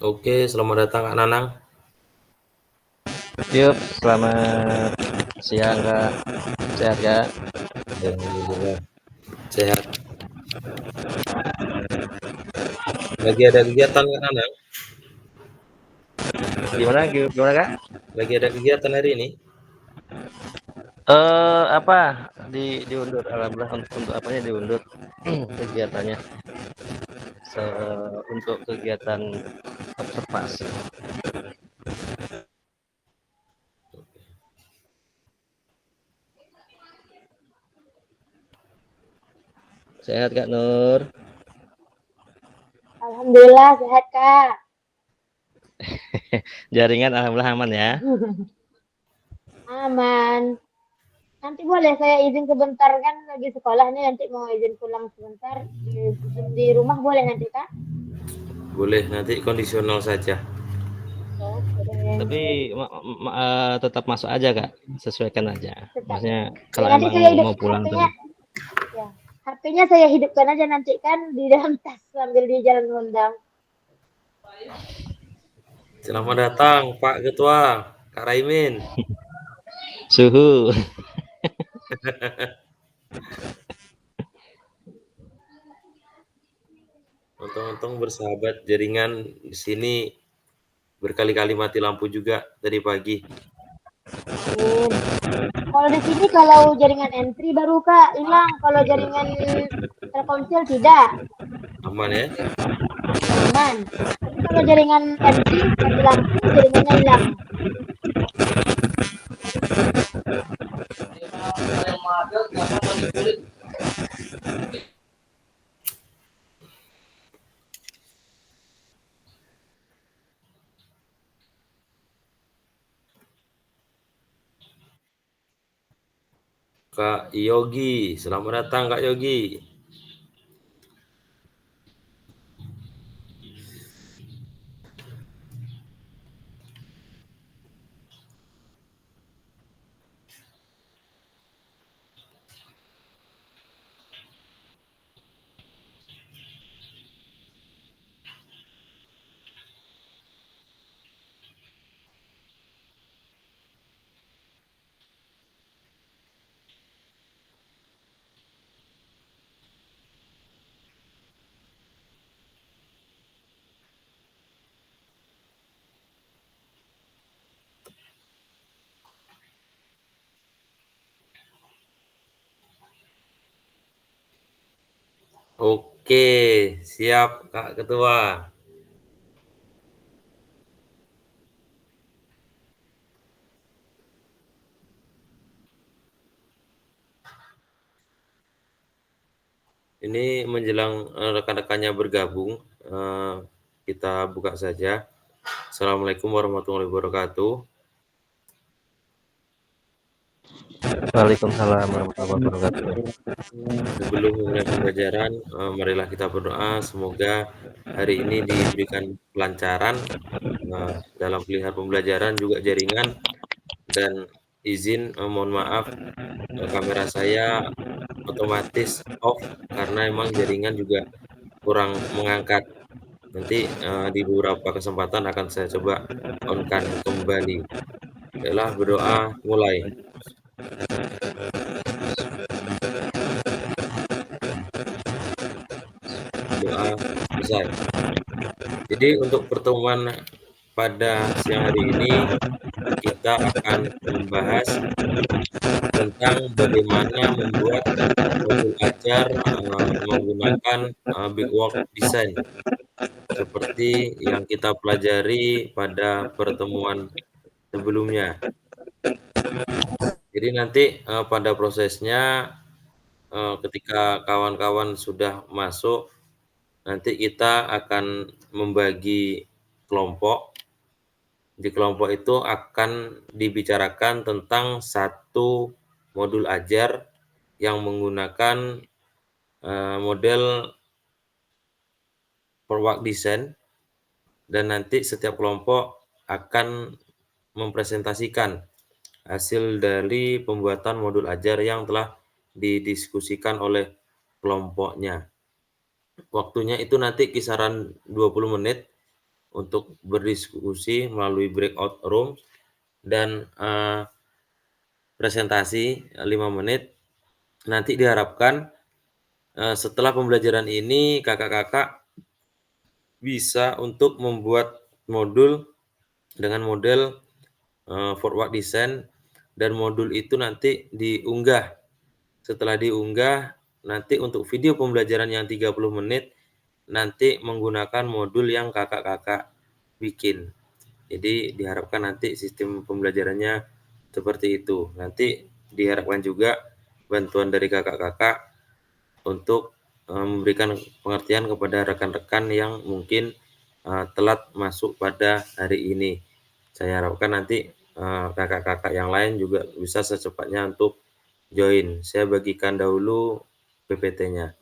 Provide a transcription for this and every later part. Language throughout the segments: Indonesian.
Oke, selamat datang Kak Nanang. Yuk, selamat siang Kak. Sehat Kak? Alhamdulillah sehat. Lagi ada kegiatan Kak Nanang? Gimana Kak? Lagi ada kegiatan hari ini? Apa diundur? Alhamdulillah untuk apanya diundur kegiatannya untuk kegiatan observasi. Sehat Kak Nur. Alhamdulillah sehat Kak. Jaringan alhamdulillah aman ya. Aman. Nanti boleh saya izin sebentar kan lagi sekolah nih nanti mau izin pulang sebentar di rumah boleh nanti Kak? Boleh, nanti kondisional saja. Oke deh. Tapi tetap masuk aja Kak. Sesuaikan aja. Tetap. Maksudnya Ya kalau nanti emang saya hidup mau pulang tuh. HP-nya ya. HP-nya saya hidupkan aja nanti kan di dalam tas sambil di jalan ngundang. Selamat datang Pak Ketua, Kak Raimin. Suhu. Untung-untung bersahabat jaringan di sini berkali-kali mati lampu juga tadi pagi. Amin. Kalau di sini kalau jaringan entry baru Kak hilang, kalau jaringan Telkomsel tidak Aman ya? aman. Tapi kalau jaringan entry mati lampu jaringannya hilang. Kak Yogi, selamat datang Kak Yogi. Oke, siap Kak Ketua. Ini menjelang rekan-rekannya bergabung, kita buka saja. Assalamualaikum warahmatullahi wabarakatuh. Waalaikumsalam warahmatullahi wabarakatuh. Sebelum memulai pembelajaran, marilah kita berdoa semoga hari ini diberikan kelancaran dalam melihat pembelajaran juga jaringan dan izin mohon maaf kamera saya otomatis off karena emang jaringan juga kurang mengangkat. Nanti di beberapa kesempatan akan saya coba on-kan kembali. Baiklah, berdoa mulai. Doa selesai. Jadi untuk pertemuan pada siang hari ini kita akan membahas tentang bagaimana membuat modul ajar menggunakan Big Work Design seperti yang kita pelajari pada pertemuan sebelumnya. Jadi nanti pada prosesnya ketika kawan-kawan sudah masuk, nanti kita akan membagi kelompok. Di kelompok itu akan dibicarakan tentang satu modul ajar yang menggunakan model Work Design dan nanti setiap kelompok akan mempresentasikan hasil dari pembuatan modul ajar yang telah didiskusikan oleh kelompoknya. Waktunya itu nanti kisaran 20 menit untuk berdiskusi melalui breakout room dan presentasi 5 menit. Nanti diharapkan setelah pembelajaran ini kakak-kakak bisa untuk membuat modul dengan model forward design, dan modul itu nanti diunggah. Setelah diunggah, nanti untuk video pembelajaran yang 30 menit nanti menggunakan modul yang kakak-kakak bikin. Jadi diharapkan nanti sistem pembelajarannya seperti itu. Nanti diharapkan juga bantuan dari kakak-kakak untuk memberikan pengertian kepada rekan-rekan yang mungkin telat masuk pada hari ini. Saya harapkan nanti kakak-kakak yang lain juga bisa secepatnya untuk join. Saya bagikan dahulu PPT-nya.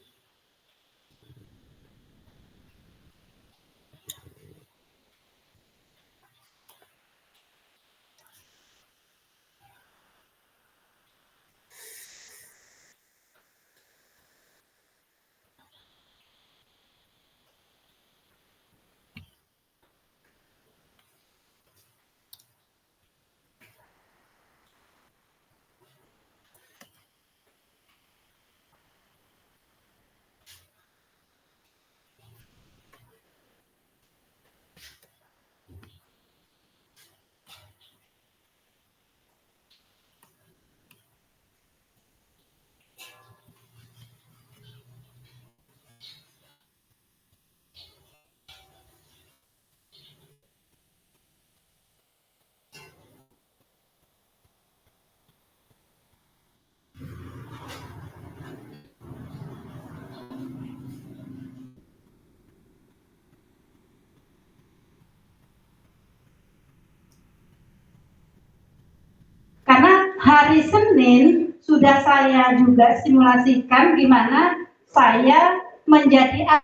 Karena hari Senin sudah saya juga simulasikan gimana saya menjadi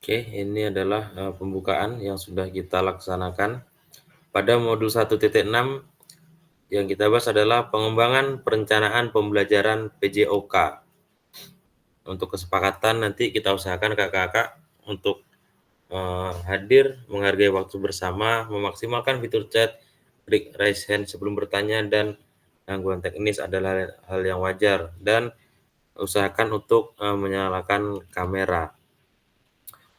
Oke, ini adalah pembukaan yang sudah kita laksanakan. Pada modul 1.6 yang kita bahas adalah pengembangan perencanaan pembelajaran PJOK. Untuk kesepakatan nanti kita usahakan kakak-kakak untuk hadir, menghargai waktu bersama, memaksimalkan fitur chat, klik raise hand sebelum bertanya, dan gangguan teknis adalah hal yang wajar, dan usahakan untuk menyalakan kamera.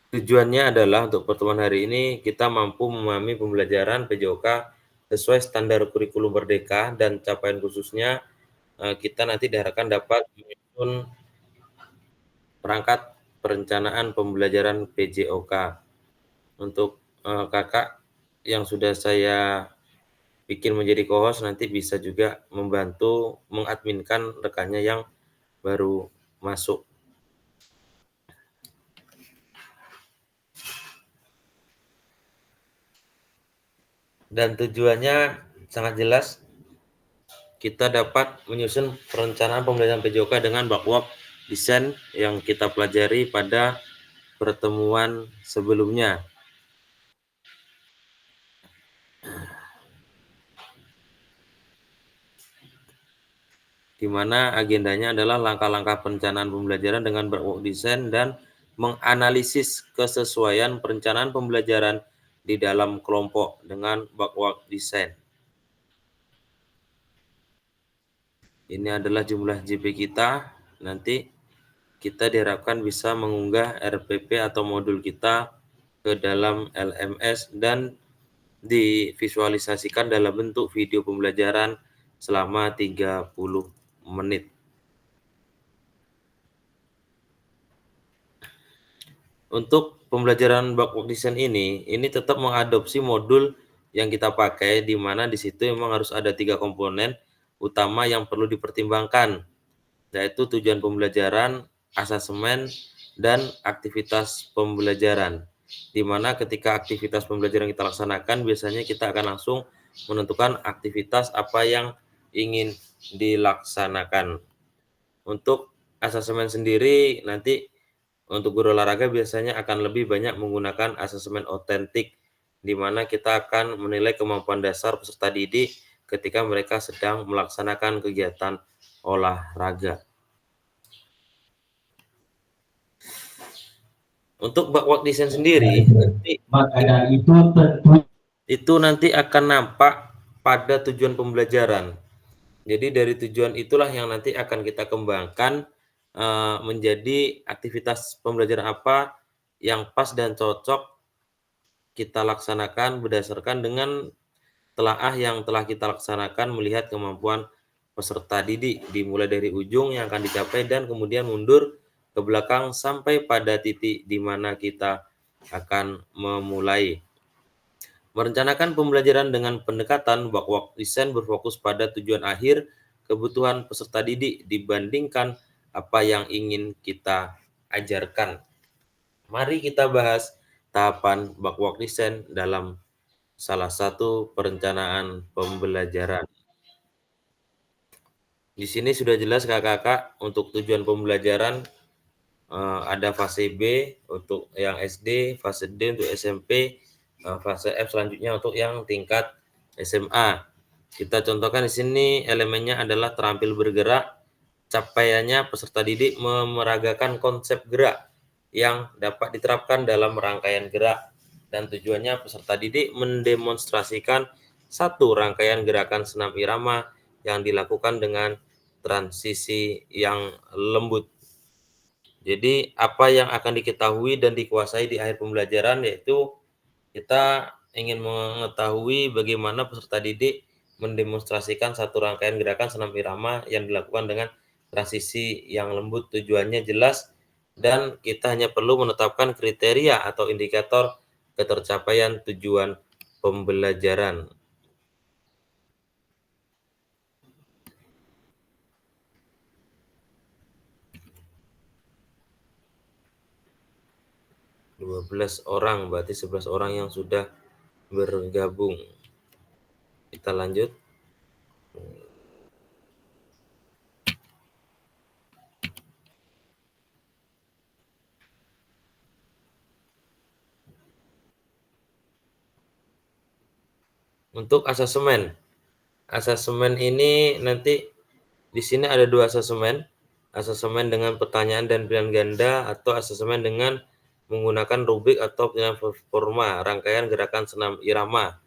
Tujuannya adalah untuk pertemuan hari ini kita mampu memahami pembelajaran PJOK sesuai standar kurikulum Merdeka, dan capaian khususnya kita nanti diharapkan dapat menyusun perangkat perencanaan pembelajaran PJOK. Untuk kakak yang sudah saya bikin menjadi co-host nanti bisa juga membantu mengadminkan rekannya yang baru masuk. Dan tujuannya sangat jelas, kita dapat menyusun perencanaan pembelajaran PJOK dengan backward design yang kita pelajari pada pertemuan sebelumnya. Di mana agendanya adalah langkah-langkah perencanaan pembelajaran dengan backward design dan menganalisis kesesuaian perencanaan pembelajaran di dalam kelompok dengan backward design. Ini adalah jumlah JP kita. Nanti kita diharapkan bisa mengunggah RPP atau modul kita ke dalam LMS dan divisualisasikan dalam bentuk video pembelajaran selama 30 menit. Untuk pembelajaran backward design ini tetap mengadopsi modul yang kita pakai, di mana di situ memang harus ada 3 komponen utama yang perlu dipertimbangkan, yaitu tujuan pembelajaran, asesmen, dan aktivitas pembelajaran. Di mana ketika aktivitas pembelajaran kita laksanakan, biasanya kita akan langsung menentukan aktivitas apa yang ingin dilaksanakan. Untuk asesmen sendiri, nanti untuk guru olahraga biasanya akan lebih banyak menggunakan asesmen otentik, di mana kita akan menilai kemampuan dasar peserta didik ketika mereka sedang melaksanakan kegiatan olahraga. Untuk backward design sendiri, maka dari itu tentu itu nanti akan nampak pada tujuan pembelajaran. Jadi dari tujuan itulah yang nanti akan kita kembangkan menjadi aktivitas pembelajaran apa yang pas dan cocok kita laksanakan berdasarkan dengan telaah yang telah kita laksanakan melihat kemampuan peserta didik, dimulai dari ujung yang akan dicapai dan kemudian mundur ke belakang sampai pada titik di mana kita akan memulai. Merencanakan pembelajaran dengan pendekatan backward design berfokus pada tujuan akhir kebutuhan peserta didik dibandingkan apa yang ingin kita ajarkan. Mari kita bahas tahapan backward design dalam salah satu perencanaan pembelajaran. Di sini sudah jelas kakak-kakak untuk tujuan pembelajaran ada fase B untuk yang SD, fase D untuk SMP, fase F selanjutnya untuk yang tingkat SMA. Kita contohkan di sini elemennya adalah terampil bergerak. Capaiannya peserta didik memeragakan konsep gerak yang dapat diterapkan dalam rangkaian gerak dan tujuannya peserta didik mendemonstrasikan satu rangkaian gerakan senam irama yang dilakukan dengan transisi yang lembut. Jadi apa yang akan diketahui dan dikuasai di akhir pembelajaran yaitu kita ingin mengetahui bagaimana peserta didik mendemonstrasikan satu rangkaian gerakan senam irama yang dilakukan dengan transisi yang lembut. Tujuannya jelas dan kita hanya perlu menetapkan kriteria atau indikator ketercapaian tujuan pembelajaran. (12 orang, berarti 11 orang yang sudah bergabung. Kita lanjut. Untuk asemen. Asemen ini nanti di sini ada dua asemen. Asemen dengan pertanyaan dan pilihan ganda atau asemen dengan menggunakan rubrik atau pilihan forma rangkaian gerakan senam irama.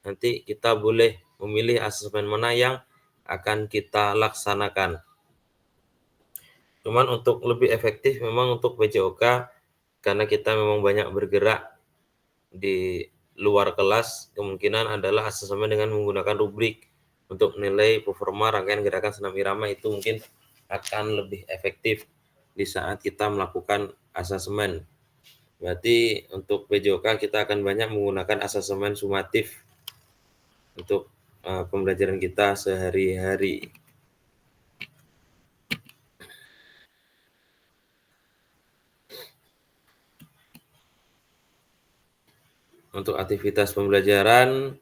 Nanti kita boleh memilih asemen mana yang akan kita laksanakan. Cuman untuk lebih efektif memang untuk PJOK karena kita memang banyak bergerak di luar kelas, kemungkinan adalah asemen dengan menggunakan rubrik untuk menilai performa rangkaian gerakan senam irama itu mungkin akan lebih efektif di saat kita melakukan asemen. Berarti untuk PJOK kita akan banyak menggunakan asemen sumatif untuk pembelajaran kita sehari-hari. Untuk aktivitas pembelajaran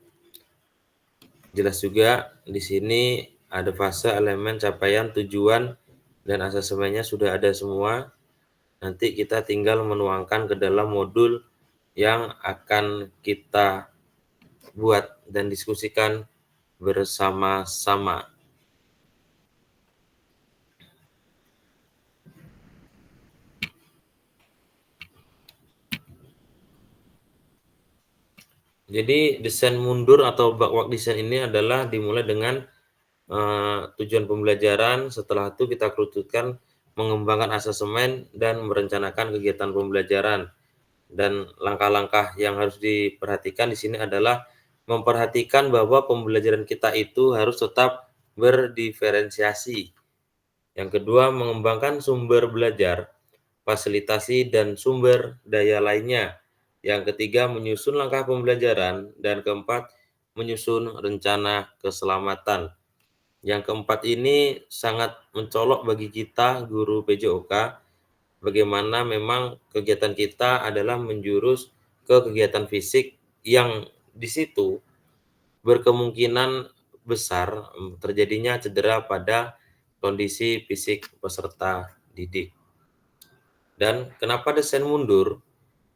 jelas juga di sini ada fase, elemen, capaian, tujuan dan asemennya sudah ada semua. Nanti kita tinggal menuangkan ke dalam modul yang akan kita buat dan diskusikan bersama-sama. Jadi desain mundur atau backward design ini adalah dimulai dengan tujuan pembelajaran. Setelah itu kita kerucutkan mengembangkan asemen dan merencanakan kegiatan pembelajaran. Dan langkah-langkah yang harus diperhatikan di sini adalah memperhatikan bahwa pembelajaran kita itu harus tetap berdiferensiasi. Yang kedua, mengembangkan sumber belajar, fasilitasi dan sumber daya lainnya. Yang ketiga, menyusun langkah pembelajaran. Dan keempat, menyusun rencana keselamatan. Yang keempat ini sangat mencolok bagi kita guru PJOK, bagaimana memang kegiatan kita adalah menjurus ke kegiatan fisik yang di situ berkemungkinan besar terjadinya cedera pada kondisi fisik peserta didik. Dan kenapa desain mundur?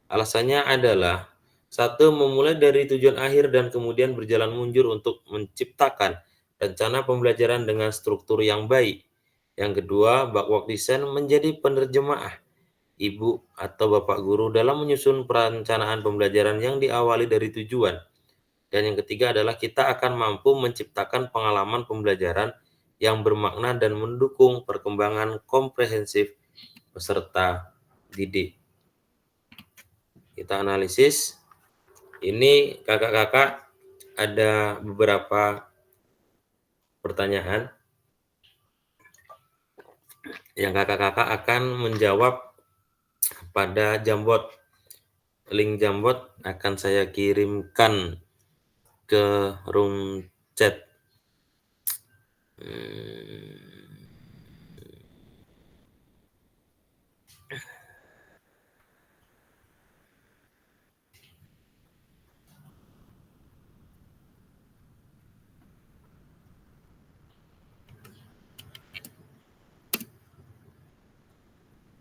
Alasannya adalah satu, memulai dari tujuan akhir dan kemudian berjalan mundur untuk menciptakan rencana pembelajaran dengan struktur yang baik. Yang kedua, backward design menjadi penerjemah ibu atau bapak guru dalam menyusun perencanaan pembelajaran yang diawali dari tujuan. Dan yang ketiga adalah kita akan mampu menciptakan pengalaman pembelajaran yang bermakna dan mendukung perkembangan komprehensif peserta didik. Kita analisis. Ini kakak-kakak ada beberapa pertanyaan yang kakak-kakak akan menjawab pada Jamboard. Link Jamboard akan saya kirimkan ke room chat.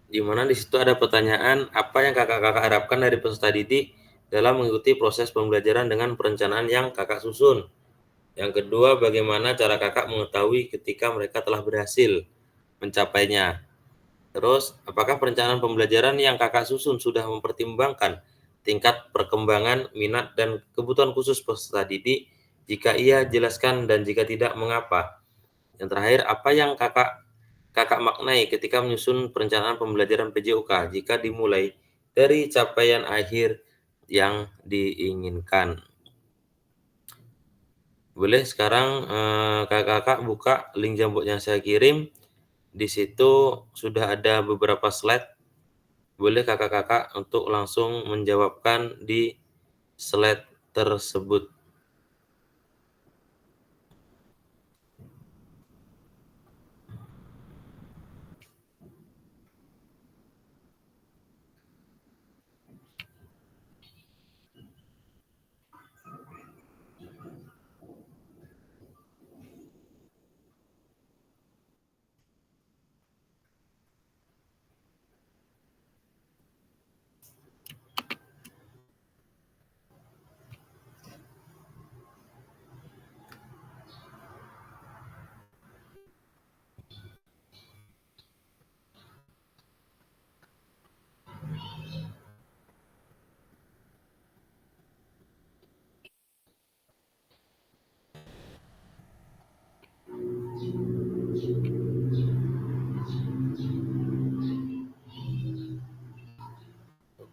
Di mana di situ ada pertanyaan apa yang kakak-kakak harapkan dari peserta didik dalam mengikuti proses pembelajaran dengan perencanaan yang kakak susun. Yang kedua, bagaimana cara kakak mengetahui ketika mereka telah berhasil mencapainya. Terus, apakah perencanaan pembelajaran yang kakak susun sudah mempertimbangkan tingkat perkembangan, minat, dan kebutuhan khusus peserta didik? Jika iya, jelaskan, dan jika tidak, mengapa? Yang terakhir, apa yang kakak maknai ketika menyusun perencanaan pembelajaran PJOK jika dimulai dari capaian akhir yang diinginkan? Boleh sekarang kakak-kakak buka link Jamboard yang saya kirim. Di situ sudah ada beberapa slide. Boleh kakak-kakak untuk langsung menjawabkan di slide tersebut.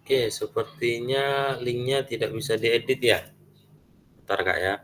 Oke, sepertinya linknya tidak bisa diedit ya. Bentar kak ya.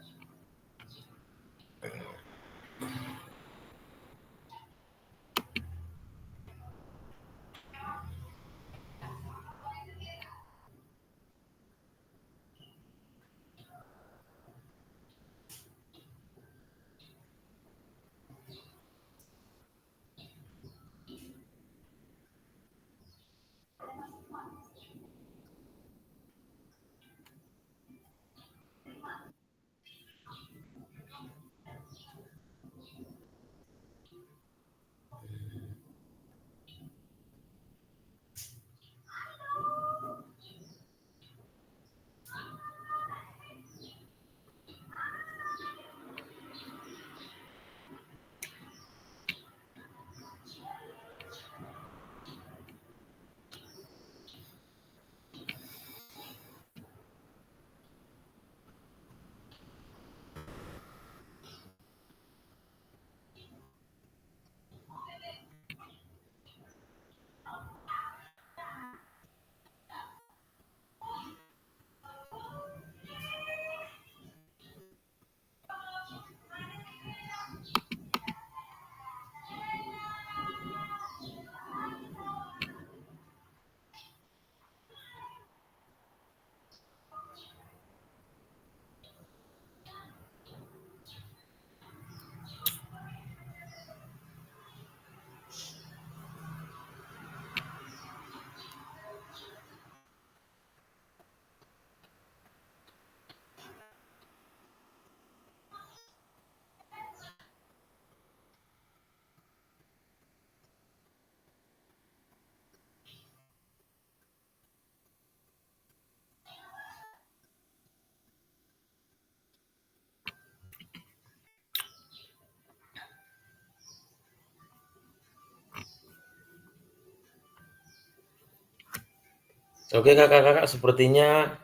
Oke kakak-kakak, sepertinya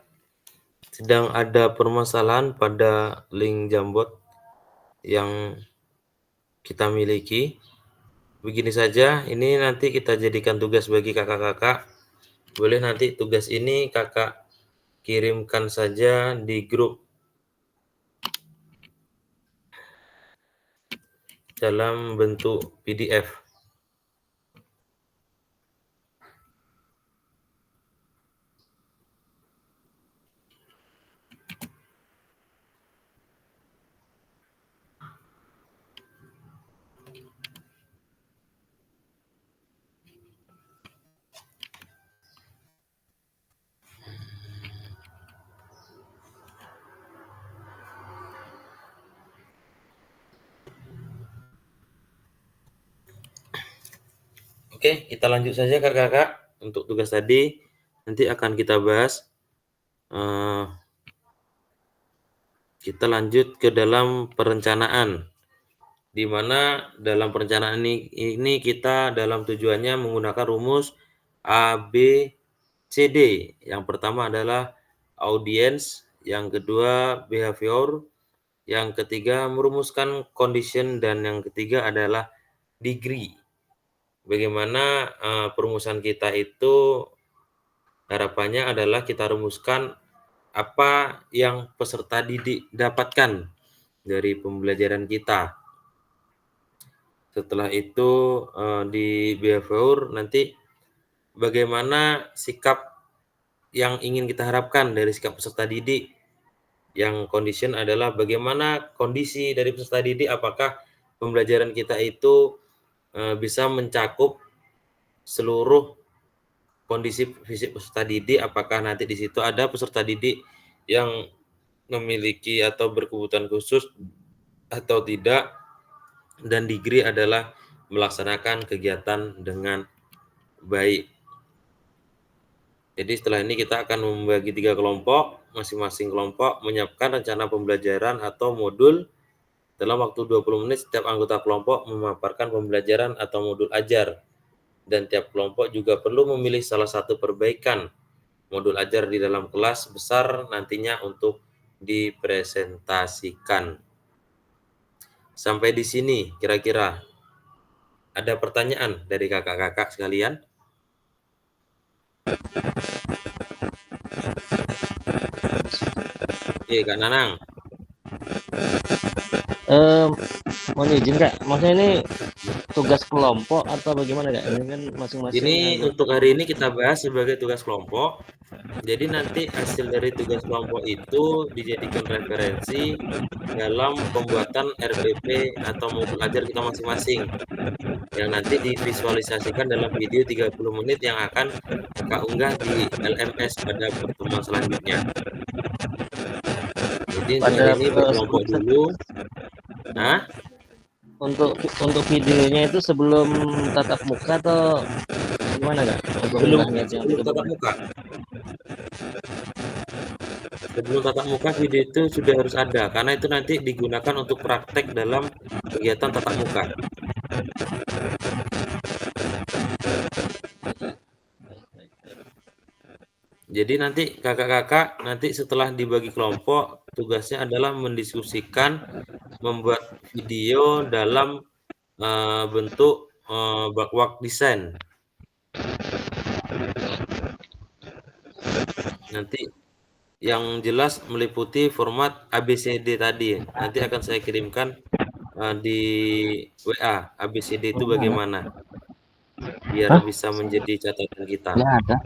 sedang ada permasalahan pada link Jambot yang kita miliki. Begini saja, ini nanti kita jadikan tugas bagi kakak-kakak. Boleh nanti tugas ini kakak kirimkan saja di grup dalam bentuk PDF. Oke, kita lanjut saja kakak-kakak. Untuk tugas tadi nanti akan kita bahas. Kita lanjut ke dalam perencanaan, di mana dalam perencanaan ini kita dalam tujuannya menggunakan rumus A, B, C, D. Yang pertama adalah audience, yang kedua behavior, yang ketiga merumuskan condition, dan yang ketiga adalah degree. Bagaimana perumusan kita itu harapannya adalah kita rumuskan apa yang peserta didik dapatkan dari pembelajaran kita. Setelah itu di behavior nanti bagaimana sikap yang ingin kita harapkan dari sikap peserta didik. Yang condition adalah bagaimana kondisi dari peserta didik, apakah pembelajaran kita itu bisa mencakup seluruh kondisi fisik peserta didik, apakah nanti di situ ada peserta didik yang memiliki atau berkebutuhan khusus atau tidak, dan degree adalah melaksanakan kegiatan dengan baik. Jadi setelah ini kita akan membagi 3 kelompok, masing-masing kelompok menyiapkan rencana pembelajaran atau modul dalam waktu 20 menit. Setiap anggota kelompok memaparkan pembelajaran atau modul ajar, dan tiap kelompok juga perlu memilih salah satu perbaikan modul ajar di dalam kelas besar nantinya untuk dipresentasikan. Sampai di sini kira-kira ada pertanyaan dari kakak-kakak sekalian? Oke, Kak Nanang. Mohon izin Kak, maksudnya ini tugas kelompok atau bagaimana Kak? Ini kan masing-masing Ini anggota untuk hari ini kita bahas sebagai tugas kelompok. Jadi nanti hasil dari tugas kelompok itu dijadikan referensi dalam pembuatan RPP atau modul ajar kita masing-masing, yang nanti divisualisasikan dalam video 30 menit yang akan Kakak unggah di LMS pada pertemuan selanjutnya. Jadi untuk hari ini berkelompok dulu. Nah, untuk videonya itu sebelum tatap muka atau gimana Kak? sebelum tatap muka. Sebelum tatap muka video itu sudah harus ada, karena itu nanti digunakan untuk praktek dalam kegiatan tatap muka. Jadi nanti kakak-kakak nanti setelah dibagi kelompok, tugasnya adalah mendiskusikan membuat video dalam bentuk backward design. Nanti yang jelas meliputi format ABCD tadi. Nanti akan saya kirimkan di WA. ABCD itu bagaimana? Biar bisa menjadi catatan kita. Ya ada.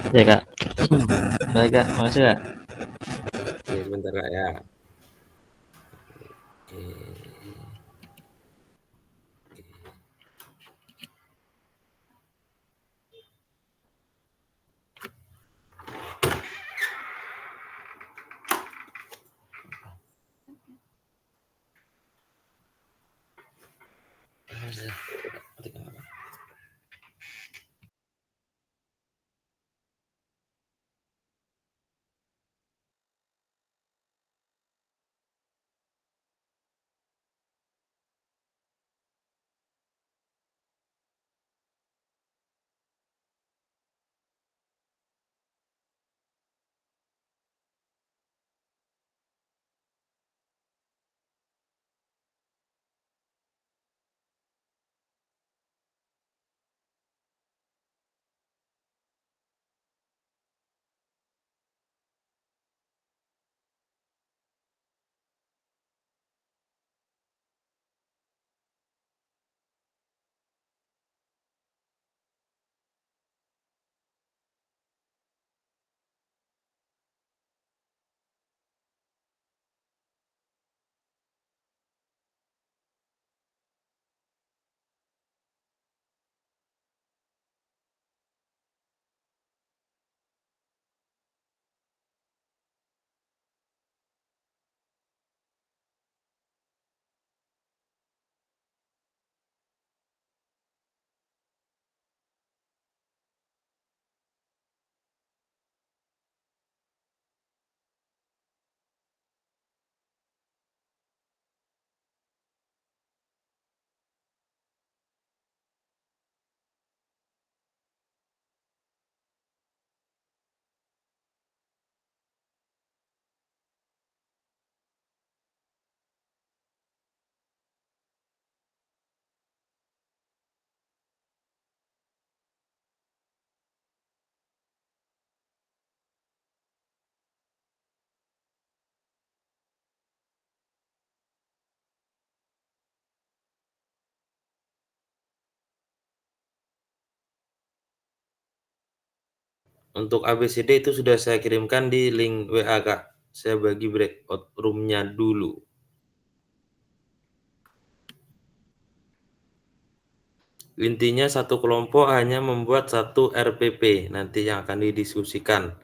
Ya Kak. Baik Kak, makasih Kak. Oke, sebentar Kak ya. Oke. Untuk ABCD itu sudah saya kirimkan di link WA, Kak. Saya bagi breakout room-nya dulu. Intinya satu kelompok hanya membuat satu RPP nanti yang akan didiskusikan.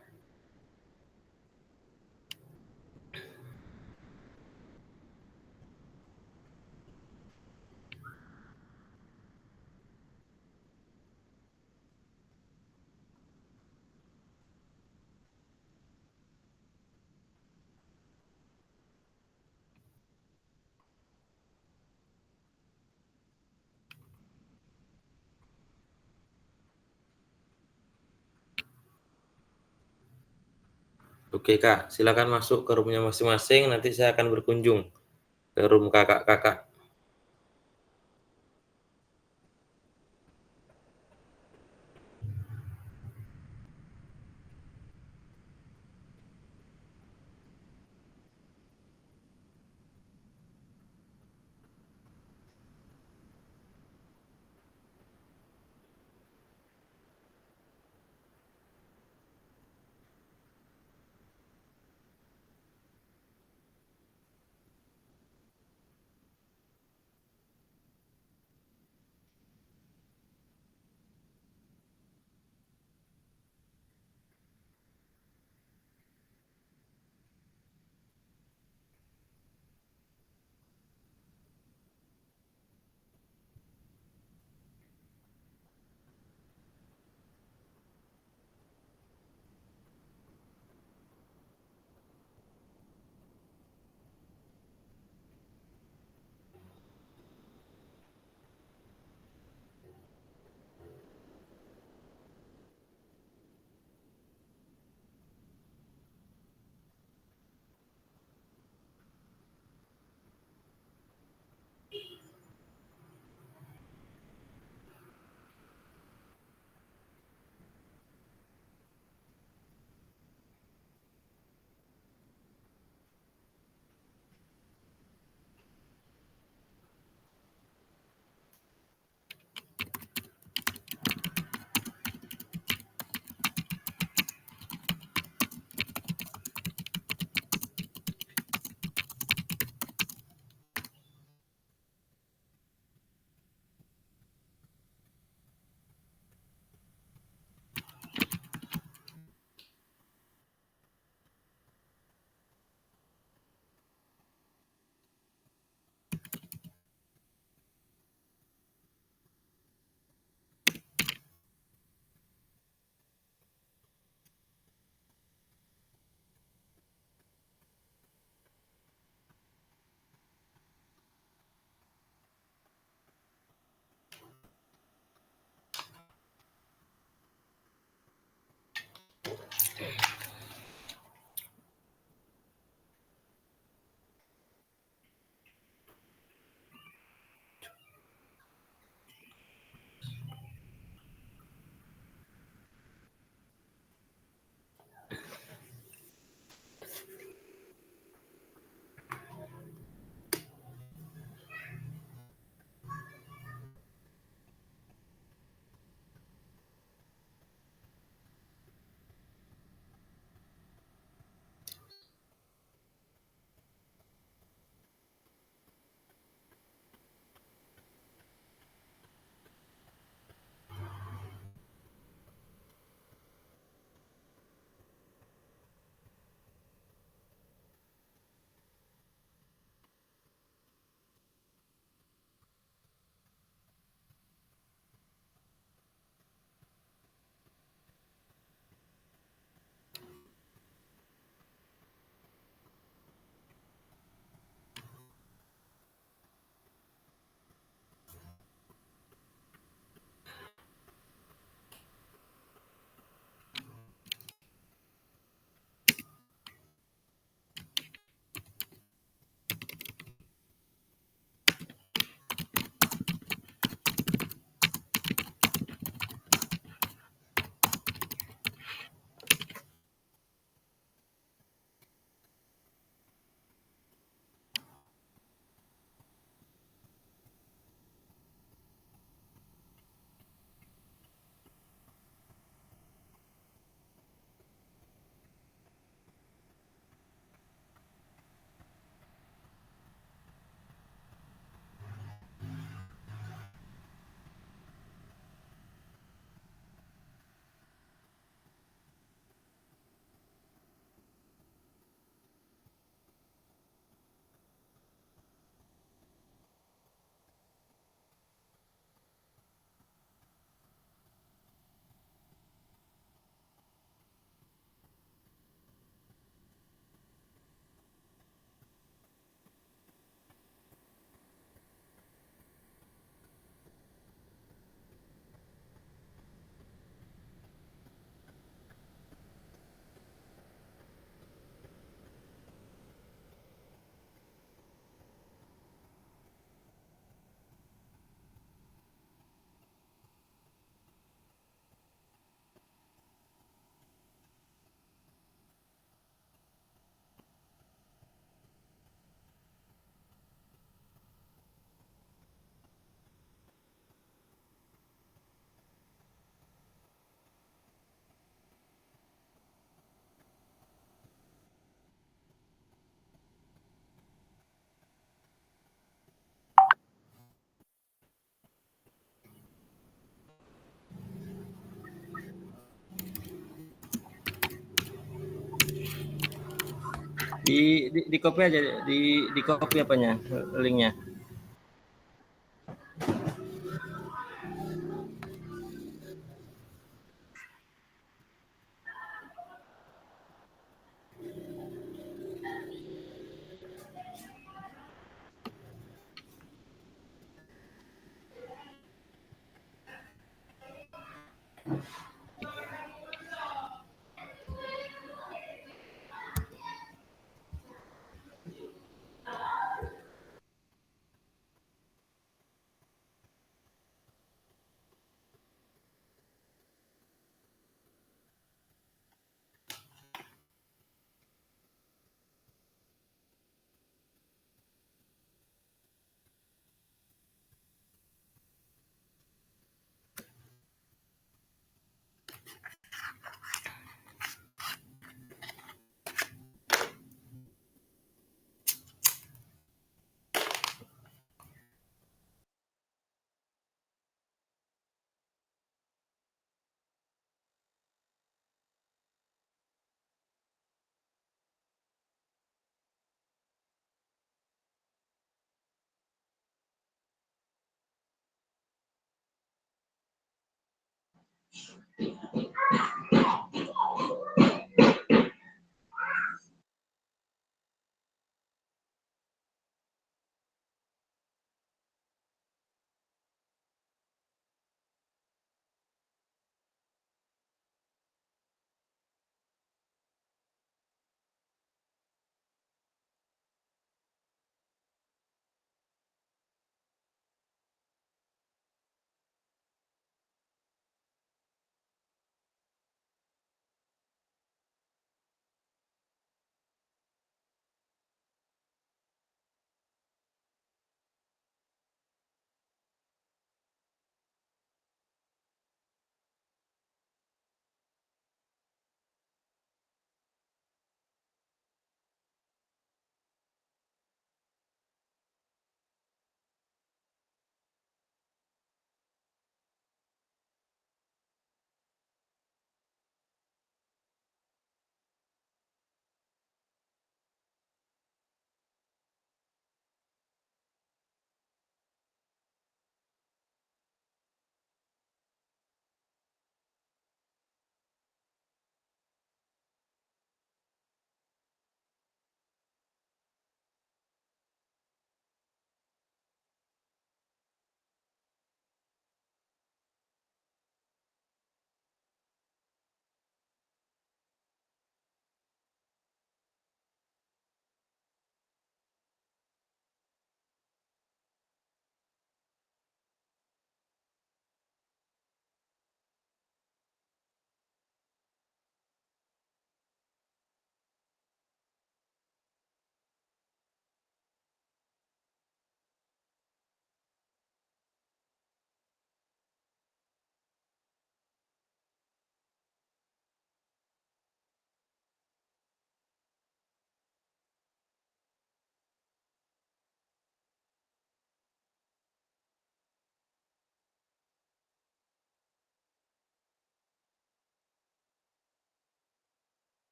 Oke, Kak, silakan masuk ke room-nya masing-masing, nanti saya akan berkunjung ke room kakak-kakak. Di copy aja, di copy apanya, linknya.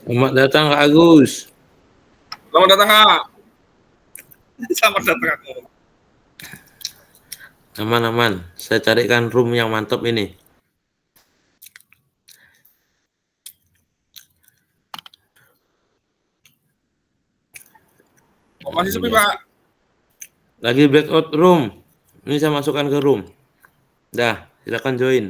Selamat datang Kak Agus. Selamat datang, Kak. Selamat datang, Kak. Aman-aman. Saya carikan room yang mantap ini. Oh, masih sepi, Pak. Lagi breakout room. Ini saya masukkan ke room. Dah, silakan join.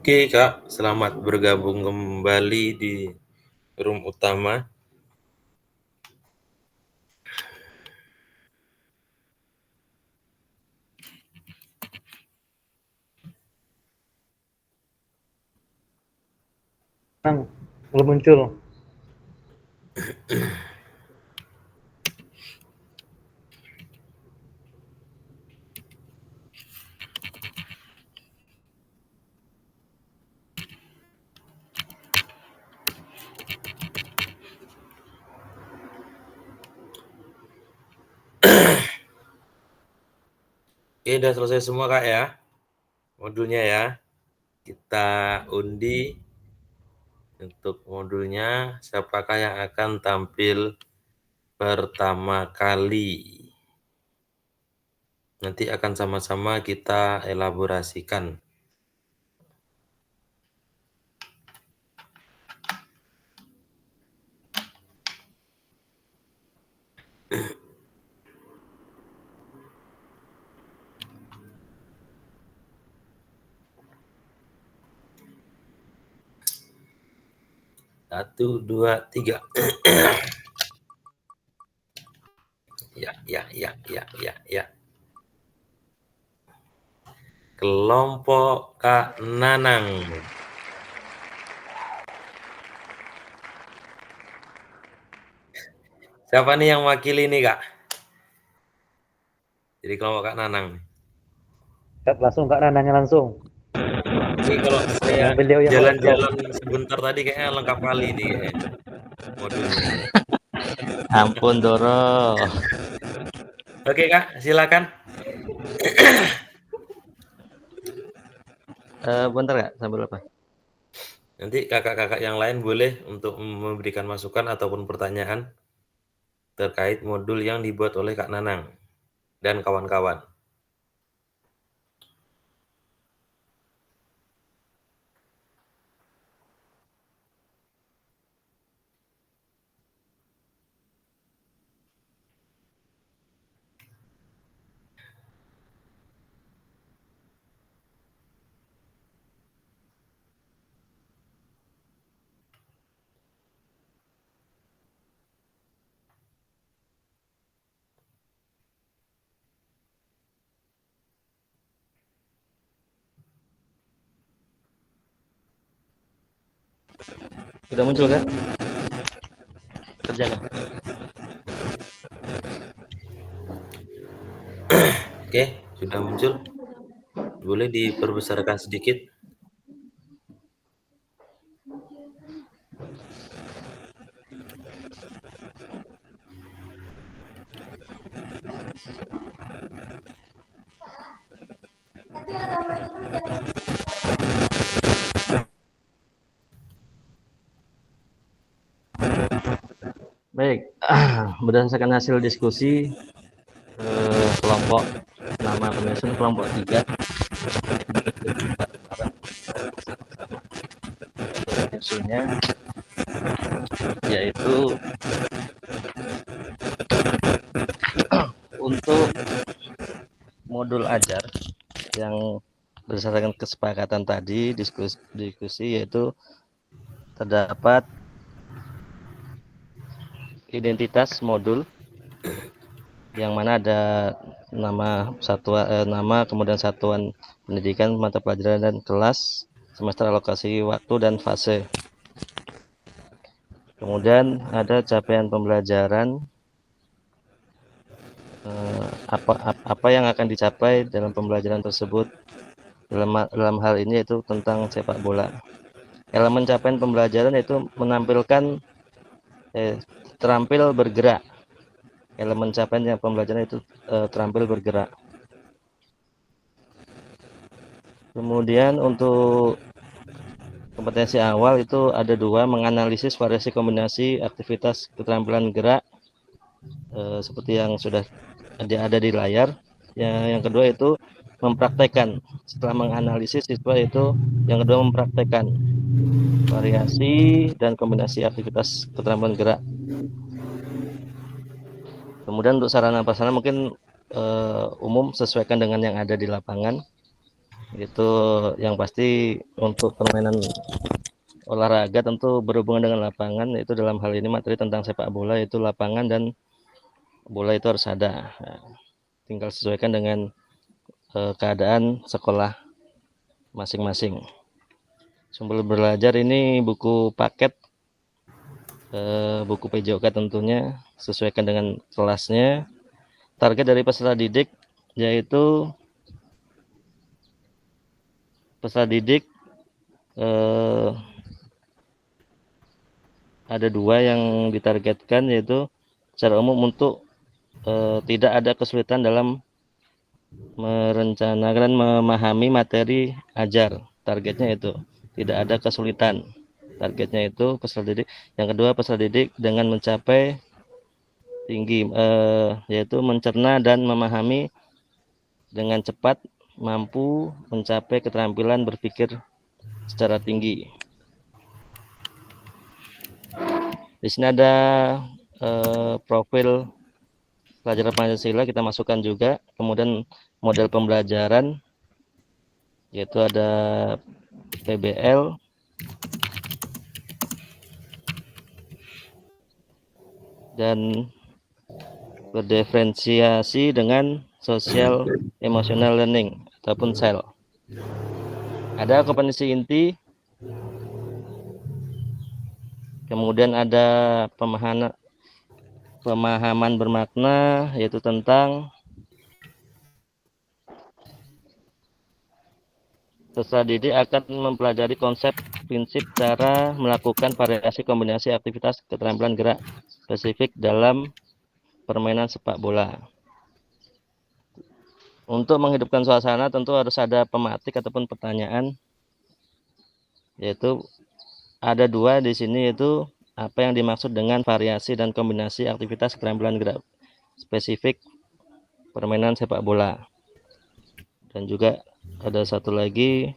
Oke Kak, selamat bergabung kembali di room utama. Belum muncul. Oke, udah selesai semua Kak ya, modulnya ya. Kita undi untuk modulnya, siapakah yang akan tampil pertama kali. Nanti akan sama-sama kita elaborasikan. Satu, dua, tiga. Ya. Kelompok Kak Nanang. Siapa nih yang wakili nih Kak? Jadi kelompok Kak Nanang. Langsung Kak Nananya langsung. Ini kalau saya Beliau yang jalan-jalan sebentar tadi kayaknya lengkap kali nih kayaknya. Modulnya. Ampun Doro. Oke Kak, silakan. Bentar Kak, sambil apa? Nanti kakak-kakak yang lain boleh untuk memberikan masukan ataupun pertanyaan terkait modul yang dibuat oleh Kak Nanang dan kawan-kawan. Sudah muncul Kak? Kerjakan. Oke, sudah muncul. Boleh diperbesarkan sedikit. Baik, berdasarkan hasil diskusi kelompok nama penyusun kelompok 3 penyusunnya yaitu untuk modul ajar yang berdasarkan kesepakatan tadi diskusi yaitu terdapat identitas modul yang mana ada nama kemudian satuan pendidikan, mata pelajaran dan kelas, semester, alokasi waktu dan fase. Kemudian ada capaian pembelajaran, apa yang akan dicapai dalam pembelajaran tersebut. Dalam hal ini yaitu tentang sepak bola. Elemen capaian pembelajaran itu menampilkan terampil bergerak. Elemen capaian pembelajaran itu terampil bergerak. Kemudian untuk kompetensi awal itu ada 2, menganalisis variasi kombinasi aktivitas keterampilan gerak seperti yang sudah ada di layar. Yang kedua itu mempraktekkan. Setelah menganalisis siswa itu yang kedua mempraktekkan variasi dan kombinasi aktivitas keterampilan gerak. Kemudian untuk sarana prasarana mungkin umum sesuaikan dengan yang ada di lapangan. Itu yang pasti untuk permainan olahraga tentu berhubungan dengan lapangan, yaitu dalam hal ini materi tentang sepak bola itu lapangan dan bola itu harus ada. Nah, tinggal sesuaikan dengan keadaan sekolah masing-masing. Sumber belajar ini buku paket, buku PJOK tentunya, sesuaikan dengan kelasnya. Target dari peserta didik yaitu peserta didik ada 2 yang ditargetkan, yaitu secara umum untuk tidak ada kesulitan dalam merencanakan memahami materi ajar. Targetnya itu tidak ada kesulitan. Targetnya itu peserta didik. Yang kedua, peserta didik dengan mencapai tinggi, yaitu mencerna dan memahami dengan cepat, mampu mencapai keterampilan berpikir secara tinggi. Di sini ada profil pelajaran Pancasila kita masukkan juga. Kemudian model pembelajaran yaitu ada PBL, dan berdiferensiasi dengan social emotional learning ataupun SEL. Ada kompetensi inti, kemudian ada pemahaman bermakna, yaitu tentang peserta didik akan mempelajari konsep, prinsip, cara melakukan variasi kombinasi aktivitas keterampilan gerak spesifik dalam permainan sepak bola. Untuk menghidupkan suasana tentu harus ada pematik ataupun pertanyaan, yaitu ada 2 di sini, yaitu apa yang dimaksud dengan variasi dan kombinasi aktivitas keterampilan gerak spesifik permainan sepak bola. Dan juga ada satu lagi,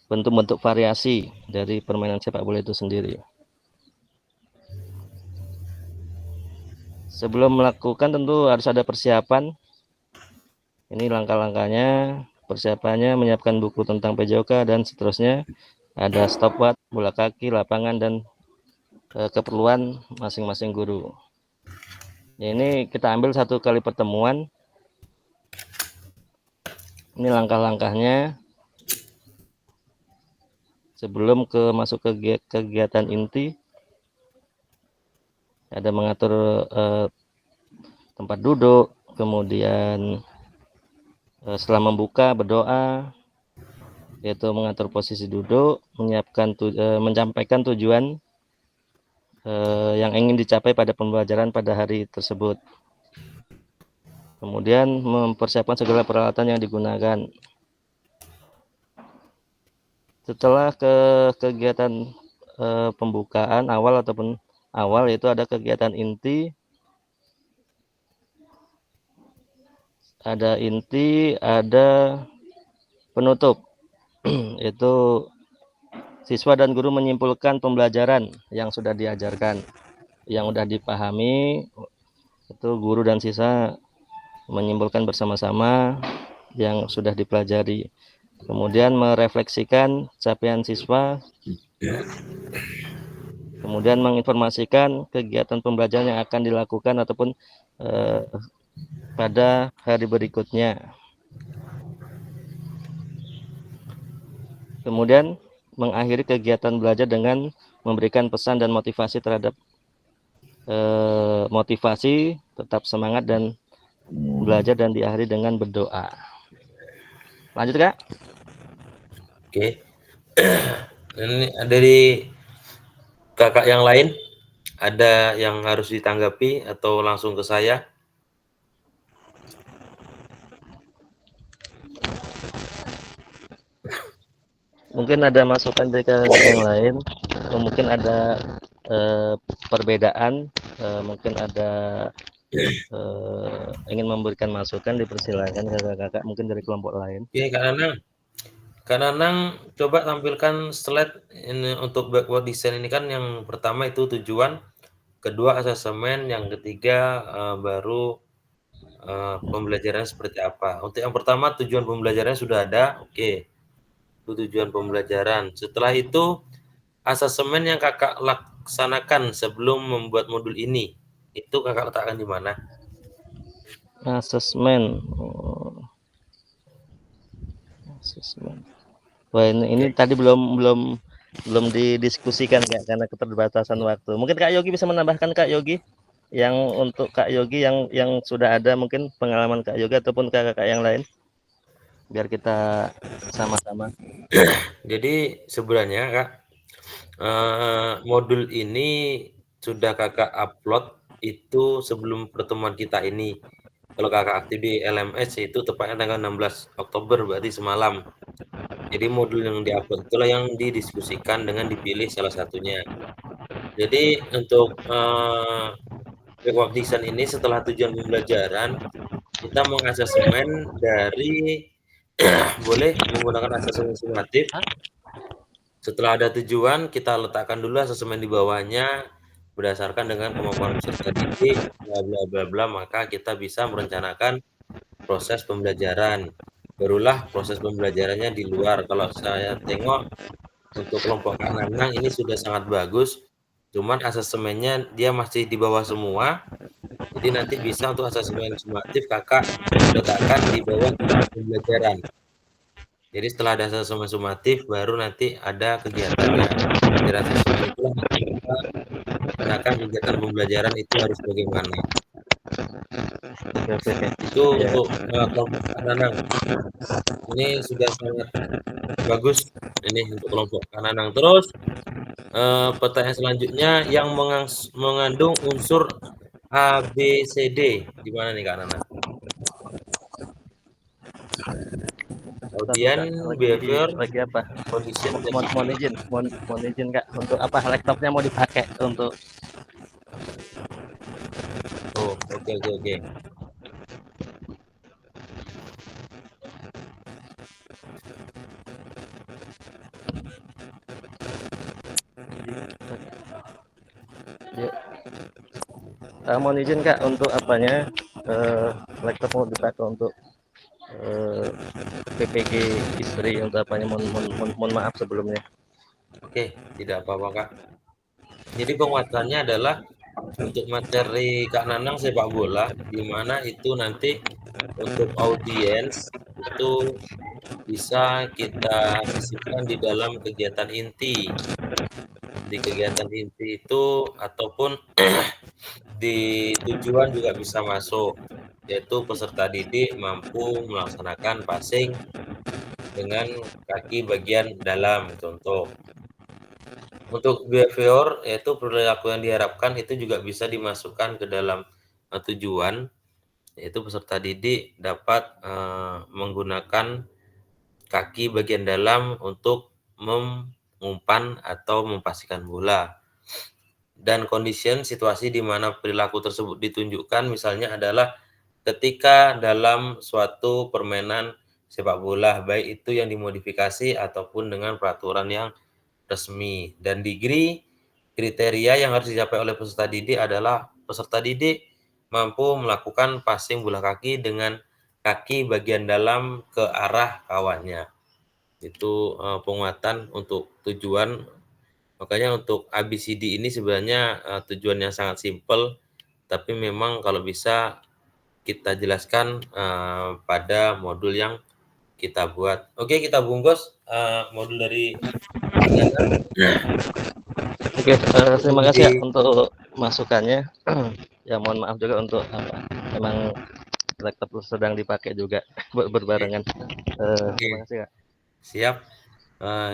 bentuk-bentuk variasi dari permainan sepak bola itu sendiri. Sebelum melakukan tentu harus ada persiapan. Ini langkah-langkahnya. Persiapannya menyiapkan buku tentang PJOK dan seterusnya. Ada stopwatch, bola kaki, lapangan, dan keperluan masing-masing guru. Ini kita ambil 1 kali pertemuan. Ini langkah-langkahnya sebelum masuk ke kegiatan inti. Ada mengatur tempat duduk, kemudian setelah membuka berdoa, yaitu mengatur posisi duduk, menyampaikan tujuan yang ingin dicapai pada pembelajaran pada hari tersebut. Kemudian mempersiapkan segala peralatan yang digunakan. Setelah kegiatan pembukaan awal yaitu ada kegiatan inti. Ada inti, ada penutup. Itu siswa dan guru menyimpulkan pembelajaran yang sudah diajarkan, yang sudah dipahami. Itu guru dan siswa menyimpulkan bersama-sama yang sudah dipelajari. Kemudian merefleksikan capaian siswa. Kemudian menginformasikan kegiatan pembelajaran yang akan dilakukan ataupun pada hari berikutnya. Kemudian mengakhiri kegiatan belajar dengan memberikan pesan dan motivasi terhadap motivasi, tetap semangat dan belajar, dan diakhiri dengan berdoa. Lanjut, Kak. Oke. Ini dari kakak yang lain, ada yang harus ditanggapi atau langsung ke saya? Mungkin ada masukan dari kakak yang lain, atau mungkin ada perbedaan, mungkin ada ingin memberikan masukan, dipersilakan kakak-kakak mungkin dari kelompok lain. Oke, Kak Nanang, coba tampilkan slide ini untuk backward design ini. Kan yang pertama itu tujuan, kedua asemen, yang ketiga baru pembelajaran seperti apa. Untuk yang pertama tujuan pembelajarannya sudah ada, oke. tujuan pembelajaran. Setelah itu, asesmen yang kakak laksanakan sebelum membuat modul ini, itu kakak letakkan di mana? Asesmen. Asesmen. Wah, ini tadi belum didiskusikan Kak, karena keterbatasan waktu. Mungkin Kak Yogi bisa menambahkan, Kak Yogi, yang untuk Kak Yogi yang sudah ada mungkin pengalaman Kak Yogi ataupun kakak yang lain, biar kita sama-sama. Jadi sebenarnya Kak, modul ini sudah kakak upload itu sebelum pertemuan kita ini. Kalau kakak aktif di LMS itu tepatnya tanggal 16 Oktober, berarti semalam. Jadi modul yang diupload itulah yang didiskusikan dengan dipilih salah satunya. Jadi untuk backward design ini setelah tujuan pembelajaran, kita mengasesmen dari boleh menggunakan asesmen sumatif. Setelah ada tujuan, kita letakkan dulu asesmen di bawahnya berdasarkan dengan kemampuan peserta didik, bla bla bla bla, maka kita bisa merencanakan proses pembelajaran. Barulah proses pembelajarannya di luar. Kalau saya tengok untuk kelompok Kak Nanang ini sudah sangat bagus, cuman asesmennya dia masih di bawah semua. Jadi nanti bisa untuk asesmen sumatif kakak letakkan di bawah kegiatan pembelajaran. Jadi setelah ada asesmen sumatif, baru nanti ada kegiatannya. Dari asesmen itulah nanti kita rencanakan kegiatan pembelajaran itu harus bagaimana. Oke. Itu untuk kelompok Kak Nanang. Ini sudah sangat bagus ini untuk kelompok Kak Nanang. Terus pertanyaan selanjutnya yang mengandung unsur A, B, C, D. Di mana nih Kak Nana? Kemudian behavior, lagi apa? condition, dan Mohon izin Kak, untuk apa laptopnya mau dipakai untuk oh, oke. mohon izin Kak untuk apanya laptop mau dipakai untuk PPG istri untuk apanya, mohon maaf sebelumnya. Oke, tidak apa-apa Kak. Jadi penguatannya adalah untuk materi Kak Nanang sepak bola, di mana itu nanti untuk audiens itu bisa kita sisipkan di dalam kegiatan inti. Di kegiatan inti itu ataupun di tujuan juga bisa masuk, yaitu peserta didik mampu melaksanakan passing dengan kaki bagian dalam, contoh. Untuk behavior, yaitu perilaku yang diharapkan itu juga bisa dimasukkan ke dalam tujuan, yaitu peserta didik dapat menggunakan kaki bagian dalam untuk mengumpan atau mempastikan bola. Dan condition, situasi di mana perilaku tersebut ditunjukkan misalnya adalah ketika dalam suatu permainan sepak bola, baik itu yang dimodifikasi ataupun dengan peraturan yang resmi. Dan degree, kriteria yang harus dicapai oleh peserta didik adalah peserta didik mampu melakukan passing bola kaki dengan kaki bagian dalam ke arah kawannya. Itu penguatan untuk tujuan. Makanya untuk ABCD ini sebenarnya tujuannya sangat simpel, tapi memang kalau bisa kita jelaskan pada modul yang kita buat. Oke, kita bungkus modul dari Oke, terima kasih ya untuk masukannya. Ya mohon maaf juga untuk apa, memang laptop sedang dipakai juga berbarengan. Terima kasih Kak. Siap.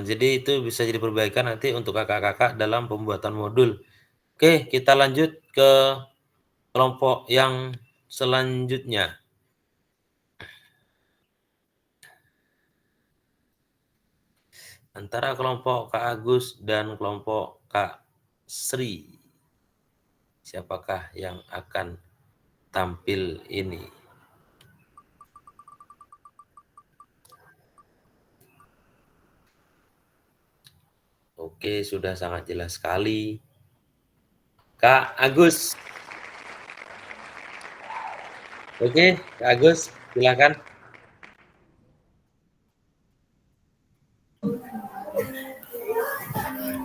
Jadi itu bisa jadi perbaikan nanti untuk kakak-kakak dalam pembuatan modul. Oke, kita lanjut ke kelompok yang selanjutnya. Antara kelompok Kak Agus dan kelompok Kak Sri. Siapakah yang akan tampil ini? Oke, sudah sangat jelas sekali. Kak Agus. Oke, Kak Agus, silakan.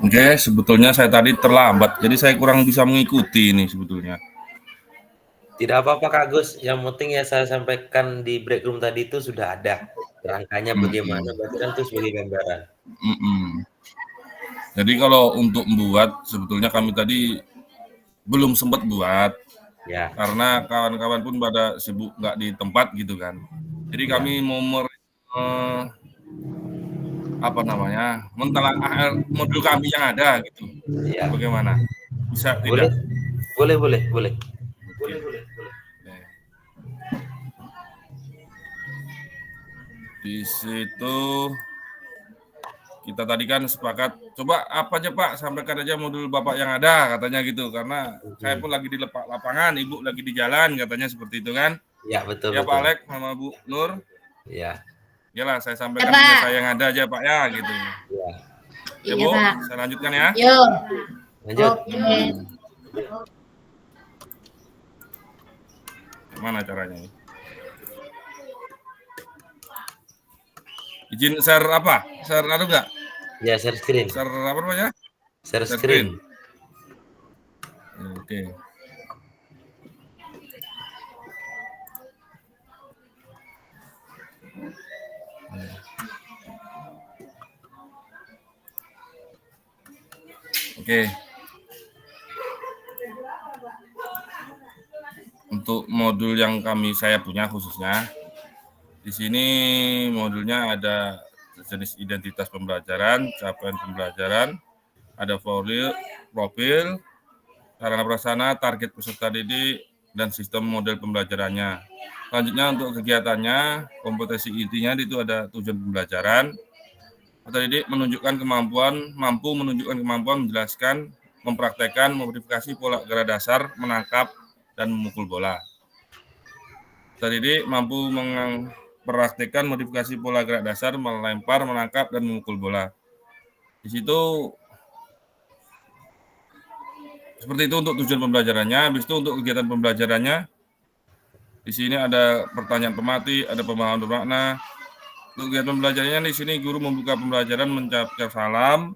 Oke, sebetulnya saya tadi terlambat, jadi saya kurang bisa mengikuti ini sebetulnya. Tidak apa-apa Kak Agus, yang penting ya saya sampaikan di break room tadi itu sudah ada rangkanya bagaimana, berarti kan itu sebagai gambaran. Jadi kalau untuk membuat, sebetulnya kami tadi belum sempat buat, Ya, karena kawan-kawan pun pada sibuk nggak di tempat gitu kan. Jadi kami mau mentelaah modul kami yang ada gitu. ya. Bagaimana? Bisa Boleh, tidak? boleh. Di situ kita tadi kan sepakat, coba apa aja Pak, sampaikan aja modul Bapak yang ada, katanya gitu. Karena saya pun lagi di lapangan, Ibu lagi di jalan, katanya seperti itu kan. Ya, betul. Ya Pak Alek sama Bu Nur. Ya. Iyalah, saya sampaikan aja saya yang ada aja Pak ya, gitu. Ya. Ya Bu, saya lanjutkan ya. Yuk. Lanjut. Gimana caranya ini? Izin share apa? Share ada nggak? Ya, share screen. Share apa namanya? Share screen. Oke. Oke. Untuk modul yang saya punya khususnya, di sini modulnya ada jenis identitas pembelajaran, capaian pembelajaran, ada profil, sarana prasarana, target peserta didik, dan sistem model pembelajarannya. Selanjutnya untuk kegiatannya, kompetensi intinya itu ada tujuan pembelajaran. Peserta didik mampu menunjukkan kemampuan menjelaskan, mempraktekkan, memodifikasi pola gerak dasar, menangkap, dan memukul bola. Peserta didik mampu mempraktekkan modifikasi pola gerak dasar, melempar, menangkap, dan memukul bola. Di situ seperti itu untuk tujuan pembelajarannya. Habis itu untuk kegiatan pembelajarannya, di sini ada pertanyaan pematih, ada pemahaman bermakna. Untuk kegiatan pembelajarannya di sini guru membuka pembelajaran, mengucapkan salam,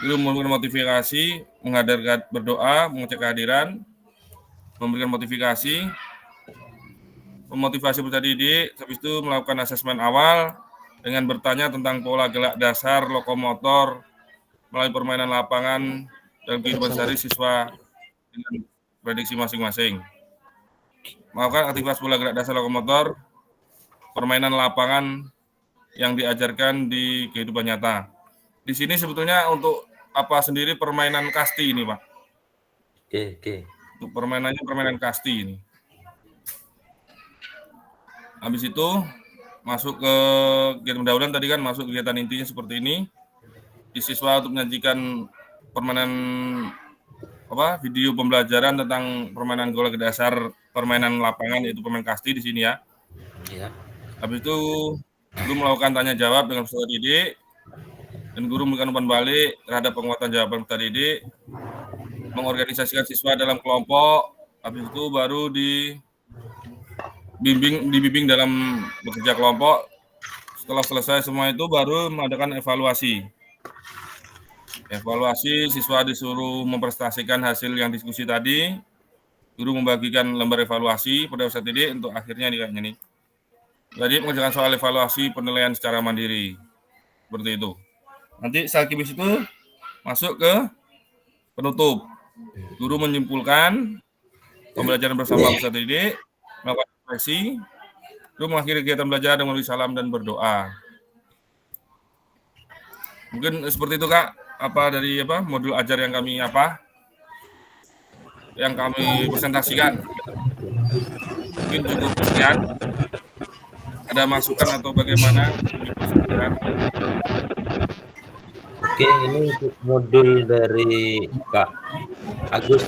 guru memberikan motivasi, menghadirkan berdoa, mengecek kehadiran, memberikan motivasi, memotivasi peserta didik. Habis itu melakukan asesmen awal dengan bertanya tentang pola gerak dasar, lokomotor, melalui permainan lapangan dan kehidupan sehari siswa dengan prediksi masing-masing. Melakukan aktivitas pola gerak dasar lokomotor, permainan lapangan yang diajarkan di kehidupan nyata. Di sini sebetulnya untuk apa sendiri permainan kasti ini, Pak. Oke. Untuk permainannya permainan kasti ini. Habis itu masuk ke kegiatan pendahuluan tadi kan, masuk kegiatan intinya seperti ini. Di siswa untuk menyajikan permainan video pembelajaran tentang permainan bola dasar, permainan lapangan, yaitu permainan kasti di sini ya. Iya. Habis itu guru melakukan tanya jawab dengan peserta didik dan guru memberikan umpan balik terhadap penguatan jawaban peserta didik, mengorganisasikan siswa dalam kelompok. Habis itu baru dibimbing dalam bekerja kelompok. Setelah selesai semua itu baru mengadakan evaluasi. Siswa disuruh mempresentasikan hasil yang diskusi tadi. Guru membagikan lembar evaluasi pada peserta didik untuk akhirnya nih. Jadi mengerjakan soal evaluasi penilaian secara mandiri. Seperti itu. Nanti setelah habis itu masuk ke penutup. Guru menyimpulkan pembelajaran bersama peserta didik, melakukan refleksi, guru mengakhiri kegiatan belajar dengan memberi salam dan berdoa. Mungkin seperti itu Kak, dari modul ajar yang kami presentasikan. Mungkin cukup sekian. Ada masukan atau bagaimana? Oke, ini untuk modul dari Kak Agus.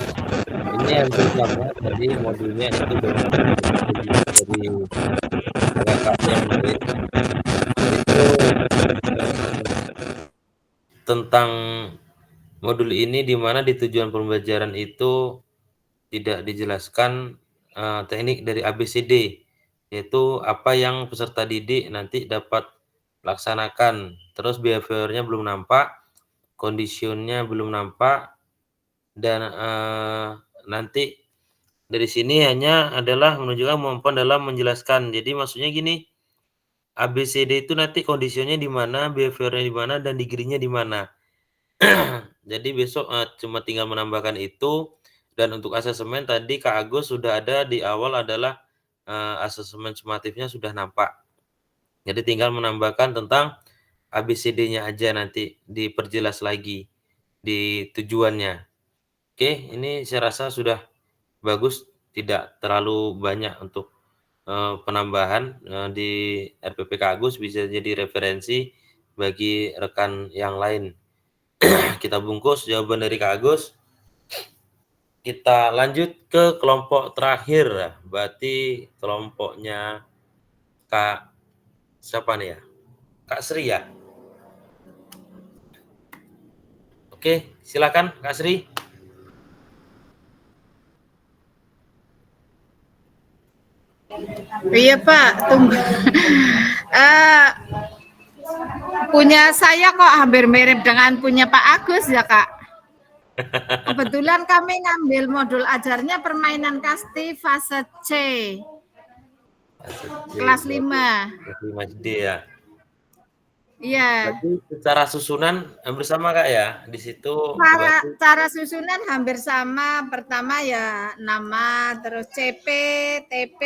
Ini yang pertama tadi modulnya itu dari kakak yang lain. Itu tentang modul ini di mana di tujuan pembelajaran itu tidak dijelaskan teknik dari ABCD, yaitu apa yang peserta didik nanti dapat laksanakan. Terus behaviornya belum nampak, condition-nya belum nampak dan nanti dari sini hanya adalah menunjukkan kemampuan dalam menjelaskan. Jadi maksudnya gini, ABCD itu nanti kondisinya di mana, behavior-nya di mana, dan degree-nya di mana. Jadi besok cuma tinggal menambahkan itu. Dan untuk asesmen tadi Kak Agus sudah ada di awal adalah asesmen sumatifnya sudah nampak. Jadi tinggal menambahkan tentang ABCD-nya aja, nanti diperjelas lagi di tujuannya. Oke, ini saya rasa sudah bagus, tidak terlalu banyak untuk penambahan di RPP Kak Agus, bisa jadi referensi bagi rekan yang lain. Kita bungkus jawaban dari Kak Agus. Kita lanjut ke kelompok terakhir, berarti kelompoknya Kak siapa nih ya? Kak Sri ya? Oke, silakan Kak Sri. Iya Pak, tunggu. Punya saya kok hampir mirip dengan punya Pak Agus ya Kak. Kebetulan kami ngambil modul ajarnya permainan kasti fase C. Kelas 5. Kelas 5 SD ya. Iya. Berarti secara susunan hampir sama Kak ya? Di situ Cara susunan hampir sama. Pertama ya nama, terus CP, TP,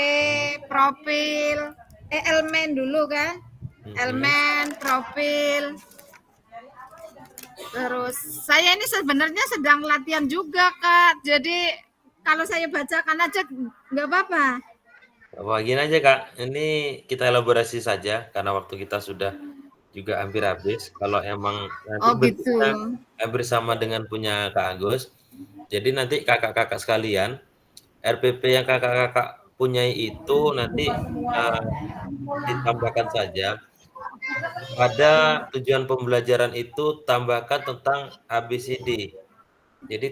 profil, elemen dulu kan? Elemen, profil. Terus saya ini sebenarnya sedang latihan juga Kak. Jadi kalau saya bacakan aja nggak apa-apa. bagian aja Kak. Ini kita elaborasi saja karena waktu kita sudah juga hampir habis. Kalau emang nanti gitu. hampir sama dengan punya Kak Agus. Jadi nanti kakak-kakak sekalian, RPP yang kakak-kakak punyai itu nanti ditambahkan saja. Pada tujuan pembelajaran itu tambahkan tentang ABCD. Jadi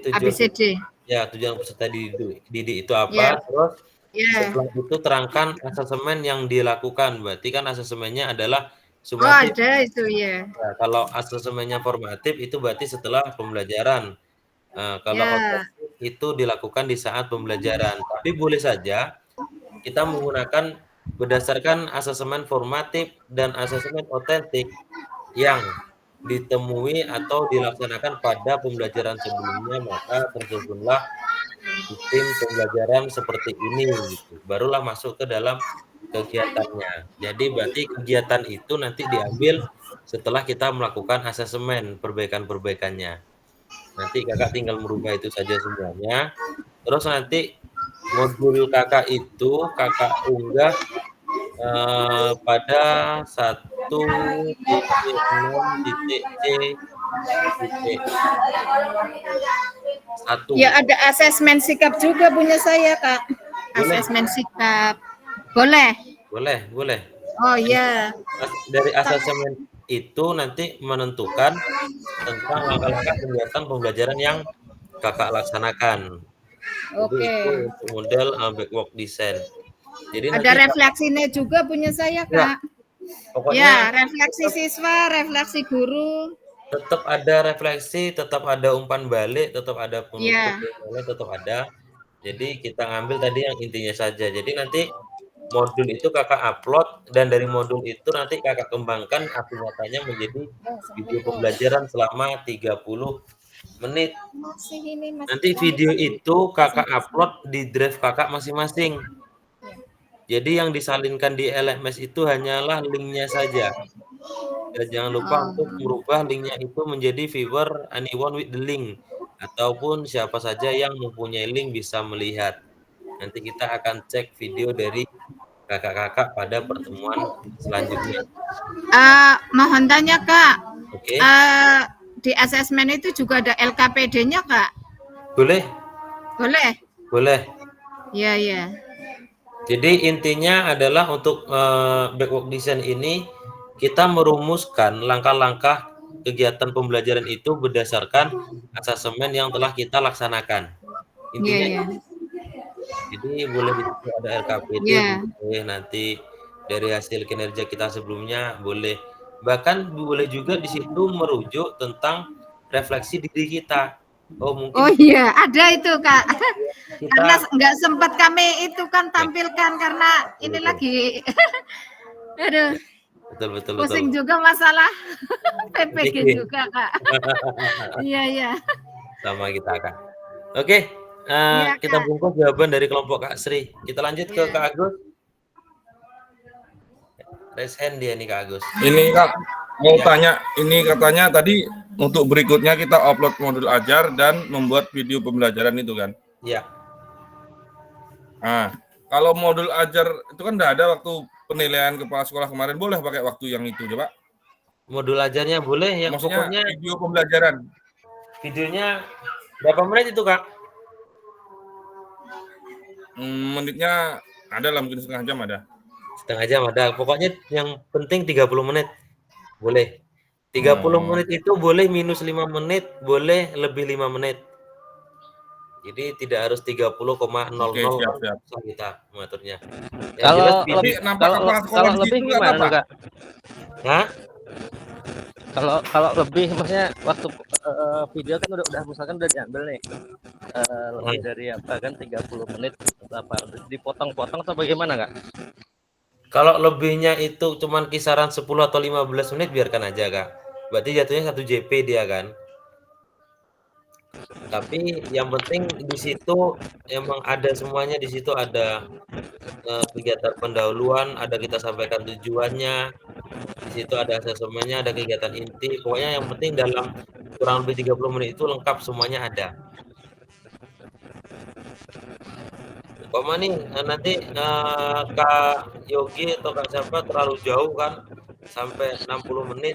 tujuan peserta didik itu apa? Terus setelah itu terangkan asesmen yang dilakukan. Berarti kan asesmennya adalah sumatif. Ada itu ya. Nah, kalau asesmennya formatif itu berarti setelah pembelajaran. Kalau otentik itu dilakukan di saat pembelajaran. Tapi boleh saja kita menggunakan berdasarkan asesmen formatif dan asesmen otentik yang ditemui atau dilaksanakan pada pembelajaran sebelumnya, maka tersusunlah sistem pembelajaran seperti ini gitu. Barulah masuk ke dalam kegiatannya. Jadi berarti kegiatan itu nanti diambil setelah kita melakukan asesmen perbaikan-perbaikannya. Nanti kakak tinggal merubah itu saja semuanya. Terus nanti modul kakak itu kakak unggah pada 1.6.C.1. Ya ada asesmen sikap juga punya saya Kak. Asesmen sikap. Boleh? Boleh. Oh iya. Dari asesmen itu nanti menentukan tentang langkah-langkah kegiatan pembelajaran yang kakak laksanakan. Oke. Itu untuk model backward design. Jadi ada refleksinya juga punya saya Kak. Pokoknya refleksi siswa, refleksi guru. Tetap ada refleksi, tetap ada umpan balik, tetap ada penutup, tetap ada. Jadi kita ngambil tadi yang intinya saja. Jadi nanti modul itu kakak upload dan dari modul itu nanti kakak kembangkan aksi nyatanya menjadi video pembelajaran selama 30 menit. Nanti video itu kakak upload di drive kakak masing-masing. Jadi yang disalinkan di LMS itu hanyalah linknya saja. Dan jangan lupa untuk merubah linknya itu menjadi viewer anyone with the link. Ataupun siapa saja yang mempunyai link bisa melihat. Nanti kita akan cek video dari kakak-kakak pada pertemuan selanjutnya. Mohon tanya Kak. Oke. Di asesmen itu juga ada LKPD-nya Kak? Boleh. Iya. Jadi intinya adalah untuk backward design ini kita merumuskan langkah-langkah kegiatan pembelajaran itu berdasarkan asesmen yang telah kita laksanakan. Intinya jadi boleh ada LKPD, boleh nanti dari hasil kinerja kita sebelumnya boleh. Bahkan boleh juga di situ merujuk tentang refleksi diri kita. Oh mungkin Oh iya, ada itu Kak. Karena kita nggak sempat kami itu kan tampilkan karena ini lagi, aduh, betul. pusing juga masalah PPG PPG. juga Kak. Iya. Sama kita Kak. Oke, Iya, kita Kak. bungkus jawaban dari kelompok Kak Sri. Kita lanjut ke Iya. Kak Agus. Raise hand dia nih Kak Agus. Ini Kak, mau tanya, ini katanya tadi untuk berikutnya kita upload modul ajar dan membuat video pembelajaran itu kan. Ya, Nah, kalau modul ajar itu kan udah ada waktu penilaian kepala sekolah kemarin, boleh pakai waktu yang itu coba? modul ajarnya boleh, yang Maksudnya pokoknya video pembelajaran. videonya berapa menit itu Kak? Menitnya ada lah, mungkin setengah jam ada. Setengah jam ada. Pokoknya yang penting 30 menit. Boleh. 30 menit itu boleh minus 5 menit, boleh lebih 5 menit. Jadi tidak harus 30,00 Oke, siap. kita mengaturnya. Yang Kalau jelas Tapi video. nampak kepala sekolah kalau di lebih situ nggak gimana apa-apa? tuh, Kak? Hah? Kalau lebih maksudnya waktu video kan udah misalkan udah diambil nih. Lebih dari apa kan 30 menit atau apa dipotong-potong atau bagaimana, Kak? Kalau lebihnya itu cuman kisaran 10 atau 15 menit biarkan aja, Kak. Berarti jatuhnya 1 JP dia kan. Tapi yang penting di situ emang ada semuanya, di situ ada kegiatan pendahuluan, ada kita sampaikan tujuannya. Di situ ada asesmennya, ada kegiatan inti. Pokoknya yang penting dalam kurang lebih 30 menit itu lengkap semuanya ada. Umpama nih nanti Kak Yogi atau Kak siapa terlalu jauh kan sampai 60 menit,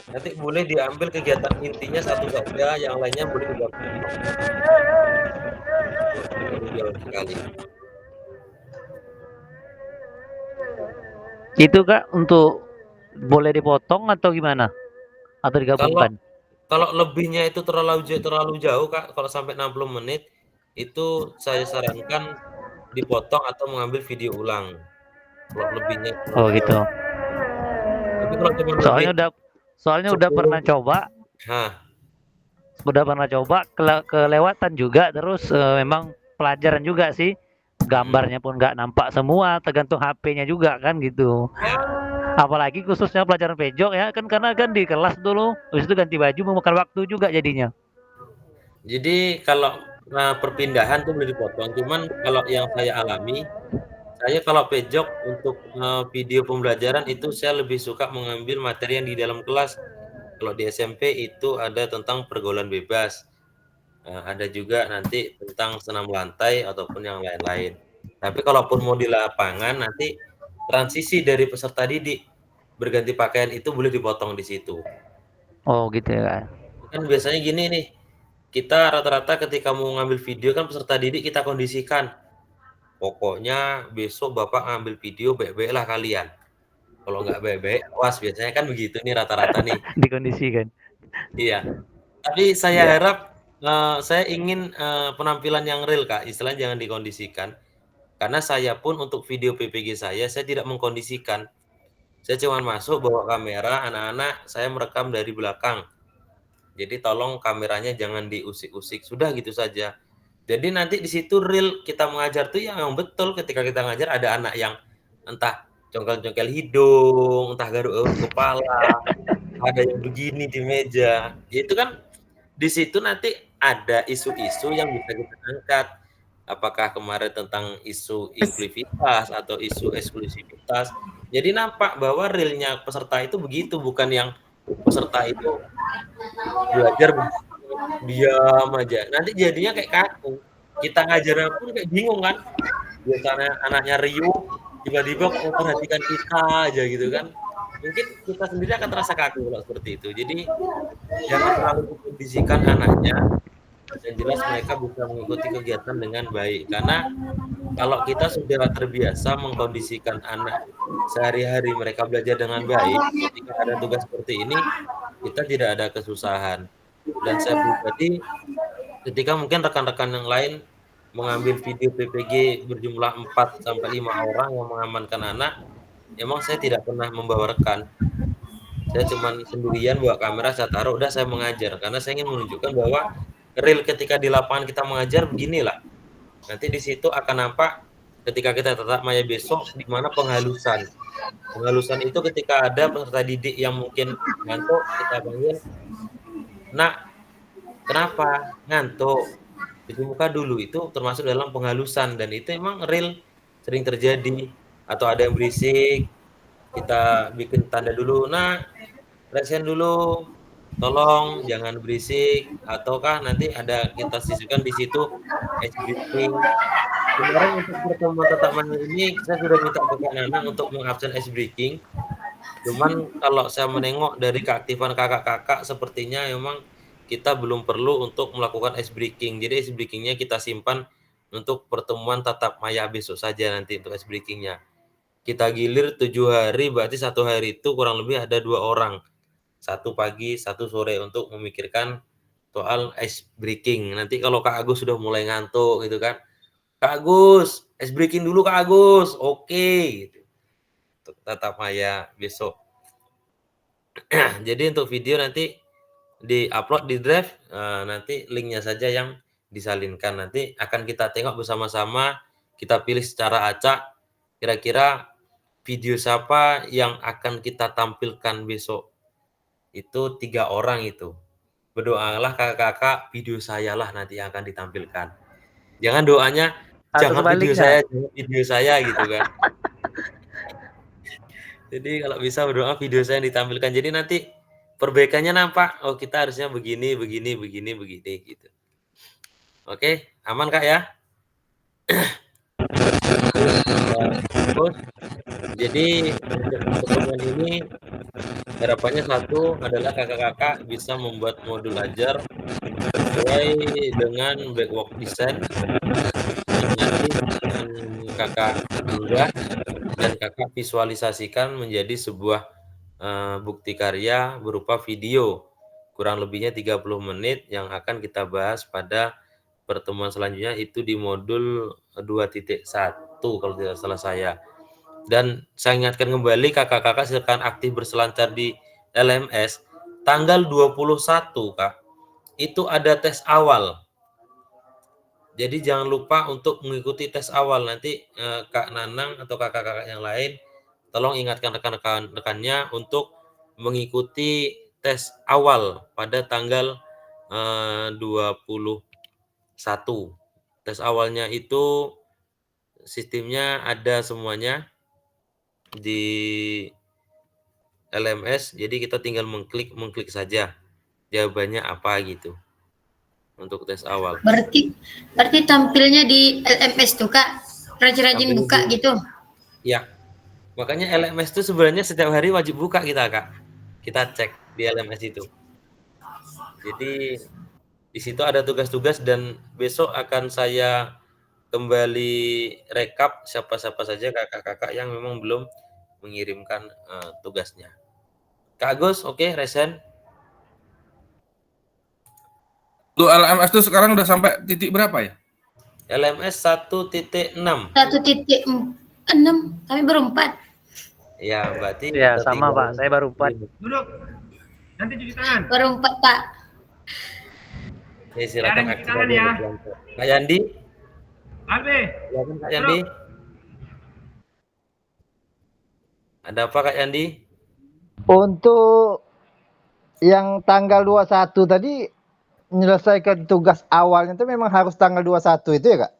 nanti boleh diambil kegiatan intinya satu saja, yang lainnya boleh digabung. Jauh sekali. Itu Kak untuk boleh dipotong atau gimana? Atau digabungkan? Kalau lebihnya itu terlalu jauh Kak, kalau sampai 60 menit itu saya sarankan dipotong atau mengambil video ulang. Kalau lebihnya Oh gitu. Tapi kalau cuma Soalnya 10. udah pernah coba, Hah, kelewatan juga, terus memang pelajaran juga sih, gambarnya pun nggak nampak semua, tergantung HP-nya juga kan gitu. Apalagi khususnya pelajaran pejok ya kan, karena kan di kelas dulu, habis itu ganti baju memakan waktu juga jadinya. jadi kalau perpindahan tuh boleh dipotong. Cuman kalau yang saya alami, saya kalau pejok untuk video pembelajaran itu saya lebih suka mengambil materi yang di dalam kelas. Kalau di SMP itu ada tentang pergaulan bebas, ada juga nanti tentang senam lantai ataupun yang lain-lain. Tapi kalaupun mau di lapangan nanti transisi dari peserta didik berganti pakaian itu boleh dipotong di situ. Oh gitu ya. Kan biasanya gini nih, kita rata-rata ketika mau ngambil video kan peserta didik kita kondisikan. Pokoknya besok Bapak ngambil video baik-baik lah kalian. Kalau nggak baik-baik, awas, biasanya kan begitu nih rata-rata nih. Dikondisikan. Iya. Tapi saya harap saya ingin penampilan yang real Kak, istilahnya jangan dikondisikan. Karena saya pun untuk video PPG saya tidak mengkondisikan. Saya cuma masuk bawa kamera, anak-anak saya merekam dari belakang. Jadi tolong kameranya jangan diusik-usik, sudah gitu saja. Jadi nanti di situ real kita mengajar tuh yang betul. Ketika kita ngajar ada anak yang entah congkel-congkel hidung, entah garuk-garuk kepala, ada yang begini di meja. Ya itu kan di situ nanti ada isu-isu yang bisa kita angkat. Apakah kemarin tentang isu inklusivitas atau isu eksklusivitas. Jadi nampak bahwa realnya peserta itu begitu, bukan yang peserta itu belajar diam aja. Nanti jadinya kayak kaku. Kita ngajar pun kayak bingung kan. Biasanya anaknya riuh, tiba-tiba memperhatikan kita aja gitu kan. Mungkin kita sendiri akan terasa kaku kalau seperti itu. Jadi jangan terlalu mengkondisikan anaknya. Yang jelas mereka bisa mengikuti kegiatan dengan baik. Karena kalau kita sudah terbiasa mengkondisikan anak sehari-hari mereka belajar dengan baik, ketika ada tugas seperti ini, kita tidak ada kesusahan. Dan saya pribadi, ketika mungkin rekan-rekan yang lain mengambil video PPG berjumlah 4-5 orang yang mengamankan anak, emang saya tidak pernah membawa rekan. Saya cuman sendirian bawa kamera, saya taruh, udah saya mengajar. Karena saya ingin menunjukkan bahwa real ketika di lapangan kita mengajar beginilah. Nanti di situ akan nampak ketika kita tatap maya besok di mana penghalusan. Penghalusan itu ketika ada peserta didik yang mungkin ngantuk, kita panggil, "Nak, kenapa ngantuk?" Cuci muka dulu, itu termasuk dalam penghalusan dan itu emang real sering terjadi. Atau ada yang berisik, kita bikin tanda dulu, "Nah, resen dulu, tolong jangan berisik," ataukah nanti ada kita sisihkan di situ ice breaking. Kemarin untuk pertemuan tatap muka ini saya sudah minta ke Kak Nanang untuk mengabsen ice breaking. Cuman kalau saya menengok dari keaktifan kakak-kakak sepertinya memang kita belum perlu untuk melakukan ice breaking. Jadi ice breaking-nya kita simpan untuk pertemuan tatap maya besok saja nanti untuk ice breaking-nya. Kita gilir 7 hari, berarti 1 hari itu kurang lebih ada 2 orang. 1 pagi, 1 sore untuk memikirkan soal ice breaking. Nanti kalau Kak Agus sudah mulai ngantuk gitu kan, "Kak Agus, ice breaking dulu Kak Agus." Oke, gitu. Untuk tatap maya besok. Jadi untuk video nanti di-upload di drive, nanti linknya saja yang disalinkan. Nanti akan kita tengok bersama-sama, kita pilih secara acak, kira-kira video siapa yang akan kita tampilkan besok. Itu 3 orang itu. Berdoalah kakak-kakak, video saya lah nanti yang akan ditampilkan. Jangan doanya, Atau jangan video sebaliknya. saya, jangan video saya gitu kan. Jadi kalau bisa berdoa video saya yang ditampilkan. Jadi nanti perbaikannya nampak, oh kita harusnya begini, begini, begini, begini gitu. Oke, aman Kak ya? Terus, jadi untuk pertemuan ini harapannya satu adalah kakak-kakak bisa membuat modul ajar sesuai dengan backwalk design yang nanti akan kakak unggah dan kakak visualisasikan menjadi sebuah bukti karya berupa video kurang lebihnya 30 menit yang akan kita bahas pada pertemuan selanjutnya, itu di modul 2.1 kalau tidak salah saya. Dan saya ingatkan kembali kakak-kakak silakan aktif berselancar di LMS tanggal 21 Kak. Itu ada tes awal. Jadi jangan lupa untuk mengikuti tes awal. Nanti Kak Nanang atau kakak-kakak yang lain tolong ingatkan rekan-rekannya untuk mengikuti tes awal pada tanggal 21. Tes awalnya itu sistemnya ada semuanya di LMS, jadi kita tinggal mengklik saja jawabannya apa gitu untuk tes awal. Berarti tampilnya di LMS tuh Kak, rajin-rajin Tampilnya buka di- gitu. Ya, makanya LMS itu sebenarnya setiap hari wajib buka kita Kak. Kita cek di LMS itu. Jadi di situ ada tugas-tugas dan besok akan saya kembali rekap siapa-siapa saja kakak-kakak yang memang belum mengirimkan tugasnya. Kak Agus, oke, resen. Untuk LMS itu sekarang udah sampai titik berapa ya? LMS 1.6. 1.6, kami baru 4. Ya, berarti Ya, kita sama tinggal- Pak, saya baru 4. Duduk. Nanti cuci tangan. Baru 4 Pak. Ya, silakan Cuci aktif tangan aja ya. di kelompok. Kak Yandi, Albi. silakan Kak Yandi. Ada apa Kak Yandi? Untuk yang tanggal 21 tadi menyelesaikan tugas awalnya itu memang harus tanggal 21 itu ya Kak?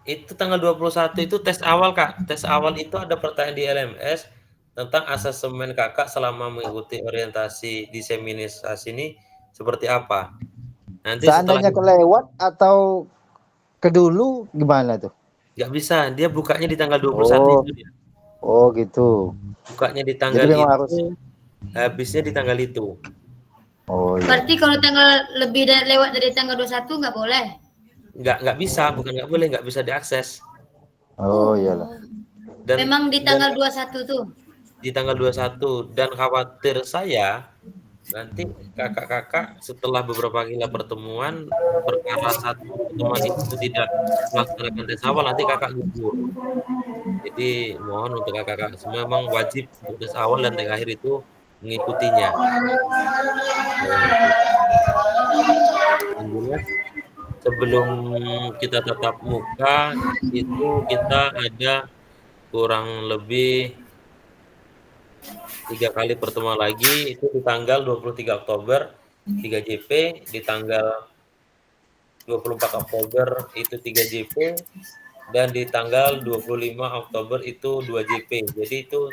Itu tanggal 21 itu tes awal Kak. Tes awal itu ada pertanyaan di LMS tentang asesmen kakak selama mengikuti orientasi diseminisasi ini seperti apa. Nanti Seandainya setelah kelewat atau kedulu gimana tuh? nggak bisa, dia bukanya di tanggal 21 Oh. itu dia. Oh gitu. Bukanya di tanggal Jadi itu, memang harus. habisnya di tanggal itu. Oh iya. Berarti kalau tanggal lebih lewat dari tanggal 21 nggak boleh. Nggak bisa, bukan nggak boleh, nggak bisa diakses. Oh iyalah. Dan Memang di tanggal 21 tuh. di tanggal 21 dan khawatir saya nanti kakak-kakak setelah beberapa kali pertemuan perkara satu pertemuan itu tidak melaksanakan tes awal, nanti kakak gugur. Jadi mohon untuk kakak-kakak semua memang wajib untuk tes awal dan tes akhir itu mengikutinya. Jelas, sebelum kita tatap muka itu kita ada kurang lebih 3 kali pertemuan lagi, itu di tanggal 23 Oktober 3 JP, di tanggal 24 Oktober itu 3 JP, dan di tanggal 25 Oktober itu 2 JP. Jadi itu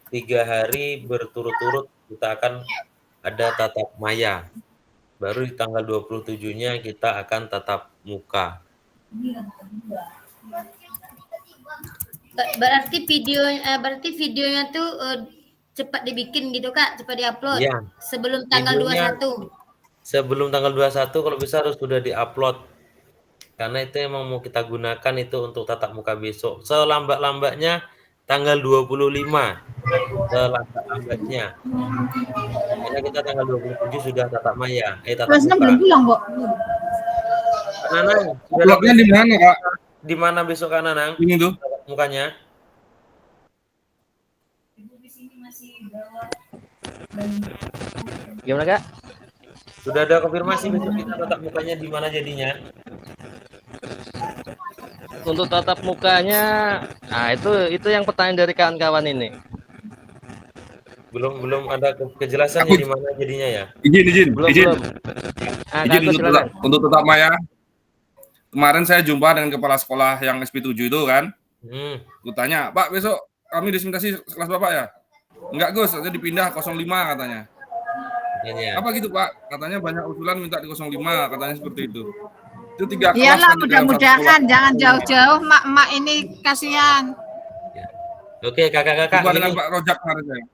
3 hari berturut-turut kita akan ada tatap maya. Baru di tanggal 27-nya kita akan tatap muka. Berarti videonya tuh cepat dibikin gitu Kak, cepat diupload Iya. sebelum tanggal Videonya 21. sebelum tanggal 21 kalau bisa harus sudah diupload. Karena itu emang mau kita gunakan itu untuk tatap muka besok. Selambat-lambatnya tanggal 25. Selambat-lambatnya. Karena kita tanggal 27 sudah tatap maya. Tatap Kelasnya muka. belum pulang kok. Kak Nanang, Uploadnya di mana, Kak? di mana besok Kak Nanang? Ini tuh. Mukanya. Gimana Kak? Sudah ada konfirmasi besok kita tatap mukanya di mana jadinya? Untuk tatap mukanya, nah itu yang pertanyaan dari kawan-kawan ini. Belum ada kejelasannya di mana jadinya ya? Izin. Belum. Izin untuk tetap maya. Kemarin saya jumpa dengan kepala sekolah yang SP7 itu kan. Kutanya, Pak besok kami disimulasi kelas Bapak ya? Enggak Gus, saya dipindah 05 katanya. Apa gitu Pak? Katanya banyak usulan minta di 05, katanya seperti itu. Itu 3 kelas. Iyalah, mudah-mudahan jangan jauh-jauh, mak ini kasihan. Oke, kakak-kakak. Jumpa dengan Pak Rojak kemarin saya.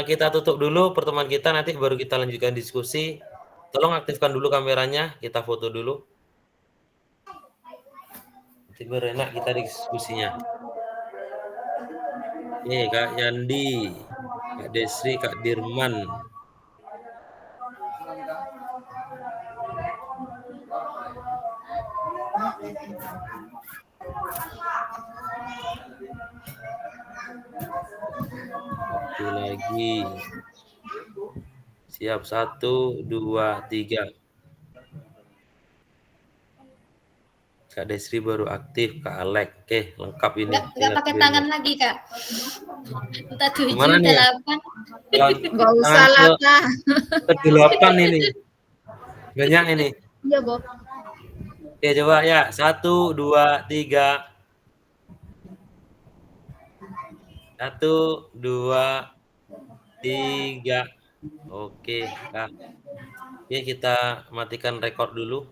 Kita tutup dulu pertemuan kita, nanti baru kita lanjutkan diskusi. Tolong aktifkan dulu kameranya, kita foto dulu. Nanti baru enak kita diskusinya. Kak Yandi, Kak Desri, Kak Dirman. Satu lagi. Siap, 1, 2, 3. Kak Desri baru aktif, Kak Alek. Oke, lengkap ini. Enggak pakai tangan lagi, Kak. Minta 7, Gimana nih ya? 8. Enggak usah lah, Kak. Ke-8 ini. Banyak ini. Iya, Bob. Oke, coba ya. 1, 2, 3. 1, 2, 3. Oke, Kak. Oke, kita matikan record dulu.